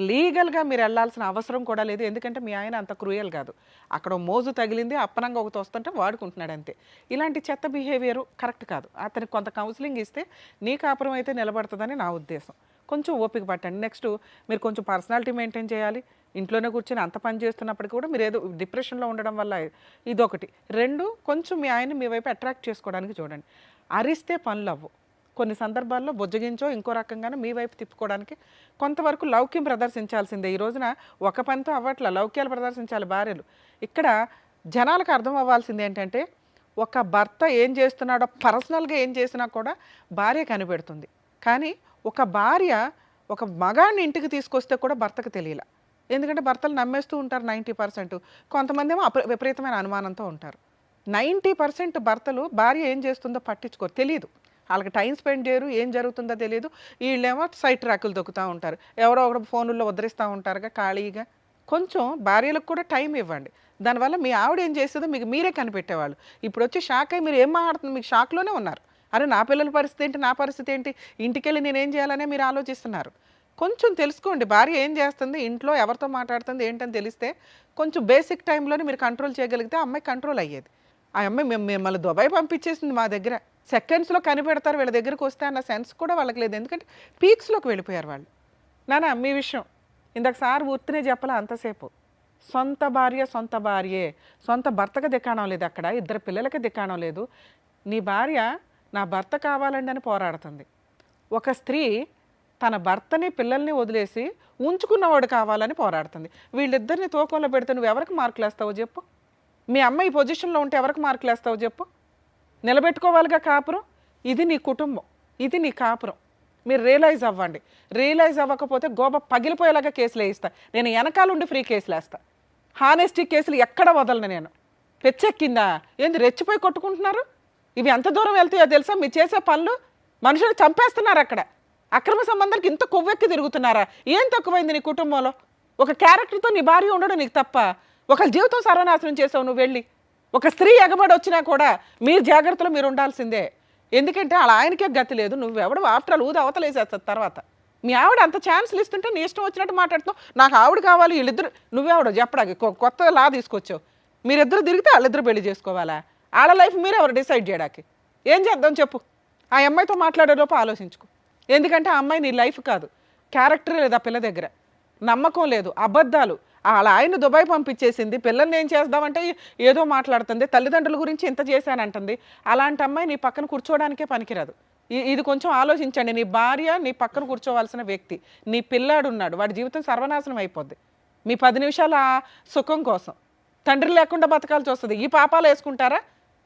లీగల్గా మీరు వెళ్ళాల్సిన అవసరం కూడా లేదు. ఎందుకంటే మీ ఆయన అంత క్రూయల్ కాదు. అక్కడ మోజు తగిలింది, అప్పనంగా ఒకటి వస్తుంటే వాడుకుంటున్నాడు అంతే. ఇలాంటి చెత్త బిహేవియర్ కరెక్ట్ కాదు. అతనికి కొంత కౌన్సిలింగ్ ఇస్తే నీ కాపురం అయితే నిలబడుతుందని నా ఉద్దేశం. కొంచెం ఓపిక పట్టండి. నెక్స్ట్ మీరు కొంచెం పర్సనాలిటీ మెయింటైన్ చేయాలి. ఇంట్లోనే కూర్చొని అంత పని చేస్తున్నప్పటికీ కూడా మీరు ఏదో డిప్రెషన్లో ఉండడం వల్ల ఇదొకటి. 2 కొంచెం మీ ఆయన్ని మీ వైపు అట్రాక్ట్ చేసుకోవడానికి చూడండి. అరిస్తే పనులు అవ్వు. కొన్ని సందర్భాల్లో బుజ్జగించో ఇంకో రకంగానే మీ వైపు తిప్పుకోవడానికి కొంతవరకు లౌక్యం ప్రదర్శించాల్సిందే. ఈ రోజున ఒక పనితో అవ్వట్ల, లౌక్యాలు ప్రదర్శించాలి భార్యలు. ఇక్కడ జనాలకు అర్థం అవ్వాల్సింది ఏంటంటే ఒక భర్త ఏం చేస్తున్నాడో పర్సనల్గా ఏం చేసినా కూడా భార్య కనిపెడుతుంది. కానీ ఒక భార్య ఒక మగాడిని ఇంటికి తీసుకొస్తే కూడా భర్తకు తెలియలే. ఎందుకంటే భర్తలు నమ్మేస్తూ ఉంటారు 90%. కొంతమంది ఏమో విపరీతమైన అనుమానంతో ఉంటారు. 90% భర్తలు భార్య ఏం చేస్తుందో పట్టించుకోరు, తెలియదు. వాళ్ళకి టైం స్పెండ్ చేయరు, ఏం జరుగుతుందో తెలియదు. వీళ్ళేమో సైట్ ట్రాకులు దొక్కుతూ ఉంటారు, ఎవరో ఒకటి ఫోన్లలో వదిలిస్తూ ఉంటారుగా ఖాళీగా. కొంచెం భార్యలకు కూడా టైం ఇవ్వండి. దానివల్ల మీ ఆవిడ ఏం చేస్తుందో మీకు మీరే కనిపెట్టేవాళ్ళు. ఇప్పుడు వచ్చి షాక్ అయ్యి మీరు ఏం మాట్లాడుతుంది, మీకు షాక్లోనే ఉన్నారు. అరే నా పిల్లల పరిస్థితి ఏంటి, నా పరిస్థితి ఏంటి, ఇంటికెళ్ళి నేనేం చేయాలనే మీరు ఆలోచిస్తున్నారు. కొంచెం తెలుసుకోండి భార్య ఏం చేస్తుంది, ఇంట్లో ఎవరితో మాట్లాడుతుంది ఏంటని తెలిస్తే కొంచెం బేసిక్ టైంలోనే మీరు కంట్రోల్ చేయగలిగితే ఆ అమ్మాయి కంట్రోల్ అయ్యేది. ఆ అమ్మాయి మిమ్మల్ని దుబాయ్ పంపించేసింది మా దగ్గర. సెకండ్స్లో కనిపెడతారు వీళ్ళ దగ్గరికి వస్తే అన్న సెన్స్ కూడా వాళ్ళకి లేదు. ఎందుకంటే పీక్స్లోకి వెళ్ళిపోయారు వాళ్ళు. నానా మీ విషయం ఇందాక సార్ ఊర్తినే చెప్పాలా అంతసేపు, సొంత భార్యే, సొంత భర్తకు దిక్కాణం లేదు, అక్కడ ఇద్దరు పిల్లలకి దిక్కాణం లేదు. నీ భార్య నా భర్త కావాలండి అని పోరాడుతుంది. ఒక స్త్రీ తన భర్తని పిల్లల్ని వదిలేసి ఉంచుకున్నవాడు కావాలని పోరాడుతుంది. వీళ్ళిద్దరిని తూకంలో పెడితే నువ్వు ఎవరికి మార్కులు వేస్తావో చెప్పు? మీ అమ్మ ఈ పొజిషన్లో ఉంటే ఎవరికి మార్కులు వేస్తావో చెప్పు? నిలబెట్టుకోవాలిగా కాపురం. ఇది నీ కుటుంబం, ఇది నీ కాపురం. మీరు రియలైజ్ అవ్వండి. రియలైజ్ అవ్వకపోతే గోబ పగిలిపోయేలాగా కేసులు వేయిస్తా. నేను వెనకాలండి ఫ్రీ కేసులు వేస్తా. హానెస్టీ కేసులు ఎక్కడ వదలను నేను. పెచ్చెక్కిందా ఏంది రెచ్చిపోయి కొట్టుకుంటున్నారు? ఇవి ఎంత దూరం వెళ్తాయో తెలుసా? మీరు చేసే పనులు మనుషులు చంపేస్తున్నారు. అక్కడ అక్రమ సంబంధాలకు ఇంత కొవ్వెక్కి తిరుగుతున్నారా? ఏం తక్కువైంది నీ కుటుంబంలో? ఒక క్యారెక్టర్తో నీ భార్య ఉండడం నీకు తప్ప? ఒకళ్ళ జీవితం సర్వనాశనం చేసావు నువ్వు వెళ్ళి. ఒక స్త్రీ ఎగబడి వచ్చినా కూడా మీరు జాగ్రత్తలో మీరు ఉండాల్సిందే. ఎందుకంటే అలా ఆయనకే గతి లేదు. నువ్వెవడు ఆఫ్టర్ ఆల్ ఊది అవతలేసేస్తుంది తర్వాత. మీ ఆవిడ అంత ఛాన్స్లు ఇస్తుంటే నీ ఇష్టం వచ్చినట్టు మాట్లాడుతున్నావు. నాకు ఆవిడ కావాలి, వీళ్ళిద్దరు నువ్వెవడో చెప్పడానికి కొత్త లా తీసుకొచ్చావు. మీరిద్దరు తిరిగితే వాళ్ళిద్దరు పెళ్లి చేసుకోవాలా? వాళ్ళ లైఫ్ మీరెవరు డిసైడ్ చేయడానికి? ఏం చేద్దాం చెప్పు? ఆ అమ్మాయితో మాట్లాడేలోపు ఆలోచించుకో. ఎందుకంటే ఆ అమ్మాయి నీ లైఫ్ కాదు. క్యారెక్టరే లేదు ఆ పిల్ల దగ్గర, నమ్మకం లేదు, అబద్ధాలు. అలా ఆయన దుబాయ్ పంపించేసింది. పిల్లల్ని ఏం చేద్దామంటే ఏదో మాట్లాడుతుంది, తల్లిదండ్రుల గురించి ఇంత చేశానంటుంది. అలాంటి అమ్మాయి నీ పక్కన కూర్చోవడానికే పనికిరాదు. ఇది కొంచెం ఆలోచించండి. నీ భార్య నీ పక్కన కూర్చోవాల్సిన వ్యక్తి, నీ పిల్లాడు ఉన్నాడు, వాడి జీవితం సర్వనాశనం అయిపోద్ది మీ 10 నిమిషాల సుఖం కోసం. తండ్రి లేకుండా బతకాల్సి వస్తుంది. ఈ పాపాలు వేసుకుంటారా?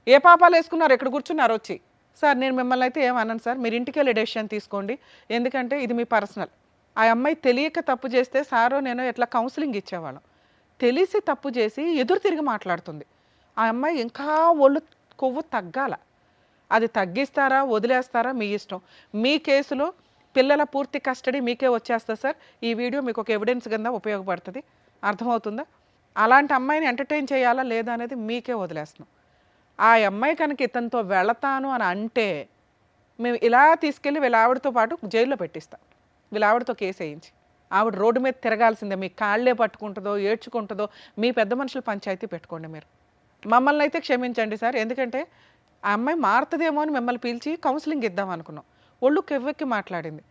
ఏ పాపాలు వేసుకున్నారు? ఎక్కడ కూర్చున్నారు వచ్చి? సార్ నేను మిమ్మల్ని అయితే ఏమన్నాను సార్, మీరు ఇంటికి వెళ్ళి డెసిషన్ తీసుకోండి. ఎందుకంటే ఇది మీ పర్సనల్. ఆ అమ్మాయి తెలియక తప్పు చేస్తే సారో నేను ఎట్లా కౌన్సిలింగ్ ఇచ్చేవాళ్ళం. తెలిసి తప్పు చేసి ఎదురు తిరిగి మాట్లాడుతుంది. ఆ అమ్మాయి ఇంకా ఒళ్ళు కొవ్వు తగ్గాల. అది తగ్గిస్తారా వదిలేస్తారా మీ ఇష్టం. మీ కేసులో పిల్లల పూర్తి కస్టడీ మీకే వచ్చేస్తుంది సార్. ఈ వీడియో మీకు ఒక ఎవిడెన్స్ కింద ఉపయోగపడుతుంది. అర్థమవుతుందా? అలాంటి అమ్మాయిని ఎంటర్టైన్ చేయాలా లేదా అనేది మీకే వదిలేస్తున్నాం. ఆ అమ్మాయి కనుక ఇతనితో వెళతాను అని అంటే మేము ఇలా తీసుకెళ్ళి వీళ్ళ ఆవిడతో పాటు జైల్లో పెట్టిస్తాం. వీళ్ళ ఆవిడతో కేసు వేయించి ఆవిడ రోడ్డు మీద తిరగాల్సిందే. మీ కాళ్ళే పట్టుకుంటుందో ఏడ్చుకుంటుందో మీ పెద్ద మనుషులు పంచాయతీ పెట్టుకోండి. మీరు మమ్మల్ని అయితే క్షమించండి సార్. ఎందుకంటే ఆ అమ్మాయి మారుతుందేమో అని మిమ్మల్ని పిలిచి కౌన్సిలింగ్ ఇద్దాం అనుకున్నాం. ఒళ్ళు కెవ్వెక్కి మాట్లాడింది.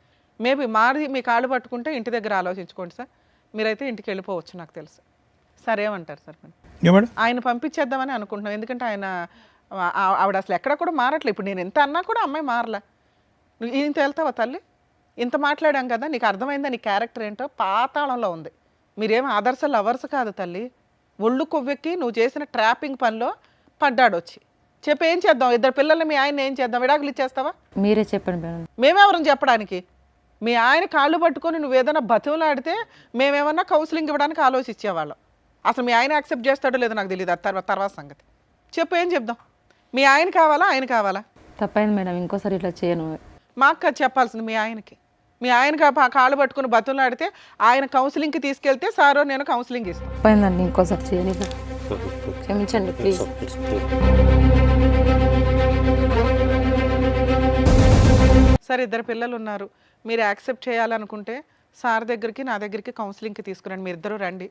మేబీ మారి మీ కాళ్ళు పట్టుకుంటే ఇంటి దగ్గర ఆలోచించుకోండి సార్. మీరైతే ఇంటికి వెళ్ళిపోవచ్చు నాకు తెలుసు. సార్ ఏమంటారు సార్? ఆయన పంపించేద్దామని అనుకుంటున్నాం. ఎందుకంటే ఆయన ఆవిడ అసలు ఎక్కడ కూడా మారట్లేదు. ఇప్పుడు నేను ఎంత అన్నా కూడా అమ్మాయి మారలే. ఇంత వెళ్తావా తల్లి? ఇంత మాట్లాడాం కదా, నీకు అర్థమైందా నీ క్యారెక్టర్ ఏంటో? పాతాళంలో ఉంది. మీరేం ఆదర్శ లవర్స్ కాదు తల్లి. ఒళ్ళు కొవ్వెక్కి నువ్వు చేసిన ట్రాపింగ్ పనిలో పడ్డాడు వచ్చి. చెప్పి ఏం చేద్దాం? ఇద్దరు పిల్లల్ని మీ ఆయన ఏం చేద్దాం? విడాకులు ఇచ్చేస్తావా? మీరే చెప్పండి మేడం. మేమెవరం చెప్పడానికి? మీ ఆయన కాళ్ళు పట్టుకొని నువ్వు ఏదైనా బతిమలాడితే మేమేమన్నా కౌన్సిలింగ్ ఇవ్వడానికి ఆలోచించేవాళ్ళం. అసలు మీ ఆయన యాక్సెప్ట్ చేస్తాడో లేదో నాకు తెలియదు. తర్వాత సంగతి చెప్పు. ఏం చెప్దాం? మీ ఆయన కావాలా ఆయన కావాలా? తప్పైంది మేడం, ఇంకోసారి ఇట్లా చేయను. మాకు చెప్పాల్సింది మీ ఆయనకి. మీ ఆయన కాళ్ళు పట్టుకుని బతులాడితే ఆయన కౌన్సిలింగ్కి తీసుకెళ్తే సారో నేను కౌన్సిలింగ్ ఇస్తాను. తప్పైందండి, ఇంకోసారి చేయని. క్షమించండి ప్లీజ్. సరే ఇద్దరు పిల్లలు ఉన్నారు. మీరు యాక్సెప్ట్ చేయాలనుకుంటే సార్ దగ్గరికి నా దగ్గరికి కౌన్సిలింగ్కి తీసుకురండి. మీరు ఇద్దరు రండి,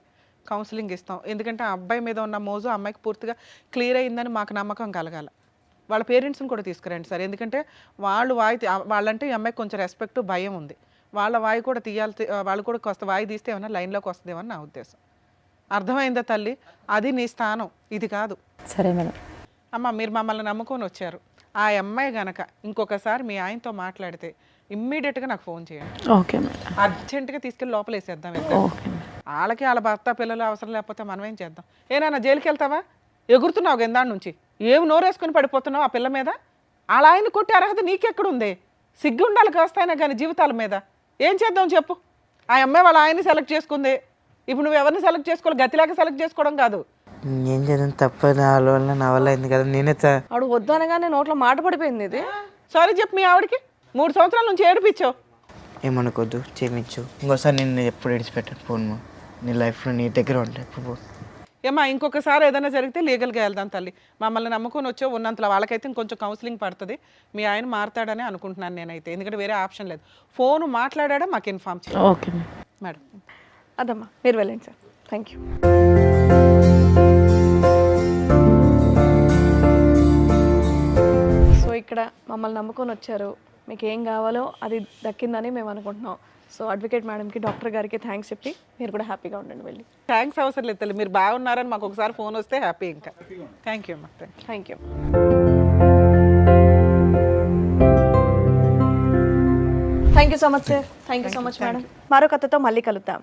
కౌన్సిలింగ్ ఇస్తాం. ఎందుకంటే ఆ అబ్బాయి మీద ఉన్న మోజు అమ్మాయికి పూర్తిగా క్లియర్ అయిందని మాకు నమ్మకం కలగాల. వాళ్ళ పేరెంట్స్ని కూడా తీసుకురండి సార్. ఎందుకంటే వాళ్ళంటే ఈ అమ్మాయికి కొంచెం రెస్పెక్ట్ భయం ఉంది. వాళ్ళ వాయి కూడా తీయాలి. వాళ్ళు కూడా కొత్త వాయి తీస్తే ఏమన్నా లైన్లోకి వస్తుందేమో నా ఉద్దేశం. అర్థమైందా తల్లి? అది నీ స్థానం, ఇది కాదు. సరే మేడం. అమ్మ మీరు మమ్మల్ని నమ్ముకొని వచ్చారు. ఆ అమ్మాయి గనక ఇంకొకసారి మీ ఆయనతో మాట్లాడితే ఇమ్మీడియట్గా నాకు ఫోన్ చేయండి. Okay madam. అర్జెంటుగా తీసుకెళ్ళి లోపల వేసేద్దాం. ఓకే. వాళ్ళకి వాళ్ళ భర్త పిల్లలు అవసరం లేకపోతే మనం ఏం చేద్దాం? ఏనా జైలుకి వెళ్తావా? ఎగురుతున్నావు గందాడి నుంచి. ఏమి నోరేసుకుని పడిపోతున్నావు ఆ పిల్ల మీద? అలా ఆయన కొట్టే అర్హత నీకెక్కడుంది? సిగ్గు ఉండాలి కాస్తాయినా కానీ జీవితాల మీద. ఏం చేద్దాం చెప్పు? ఆ అమ్మాయి వాళ్ళ ఆయన్ని సెలెక్ట్ చేసుకుంది. ఇప్పుడు నువ్వు ఎవరిని సెలెక్ట్ చేసుకోవాలి? గతిలాగా సెలెక్ట్ చేసుకోవడం కాదు. ఏం చేద్దాం? తప్పని వల్ల నా వల్ల అయింది కదా. నేనే ఆడు వద్దు అనగానే నోట్లో మాట పడిపోయింది. ఇది సారీ చెప్పు మీ ఆవిడకి. 3 సంవత్సరాల నుంచి ఏడిపించావు. ఏమనుకోద్దు, క్షమించు. ఇంకోసారి నేను ఎప్పుడు విడిచిపెట్టాను ఫోన్. నీ లైఫ్లో నీ దగ్గర ఉంటాయి ఎప్పుడు. ఏమా ఇంకొకసారి ఏదైనా జరిగితే లీగల్గా వెళ్దాం తల్లి. మమ్మల్ని నమ్ముకొని వచ్చావు ఉన్నంతలో. వాళ్ళకైతే ఇంకొంచెం కౌన్సిలింగ్ పడుతుంది. మీ ఆయన మారుతాడని అనుకుంటున్నాను నేనైతే. ఎందుకంటే వేరే ఆప్షన్ లేదు. ఫోన్ మాట్లాడా మాకు ఇన్ఫార్మ్ చేయాలి. Okay madam. అదమ్మా మీరు వెళ్ళండి సార్. Thank you. సో ఇక్కడ మమ్మల్ని నమ్ముకొని వచ్చారు, మీకు ఏం కావాలో అది దక్కిందని మేము అనుకుంటున్నాం. సో అడ్వకేట్ మేడంకి, డాక్టర్ గారికి థ్యాంక్స్ చెప్పి మీరు కూడా హ్యాపీగా ఉండండి వెళ్ళి. థ్యాంక్స్ అవసరం లేదు తల్లి, మీరు బాగున్నారని మాకు ఒకసారి ఫోన్ వస్తే హ్యాపీ. ఇంకా థ్యాంక్ యూ అమ్మా. Thank you. Thank you so much sir. Thank you so much madam. మరో కథతో మళ్ళీ కలుద్దాం.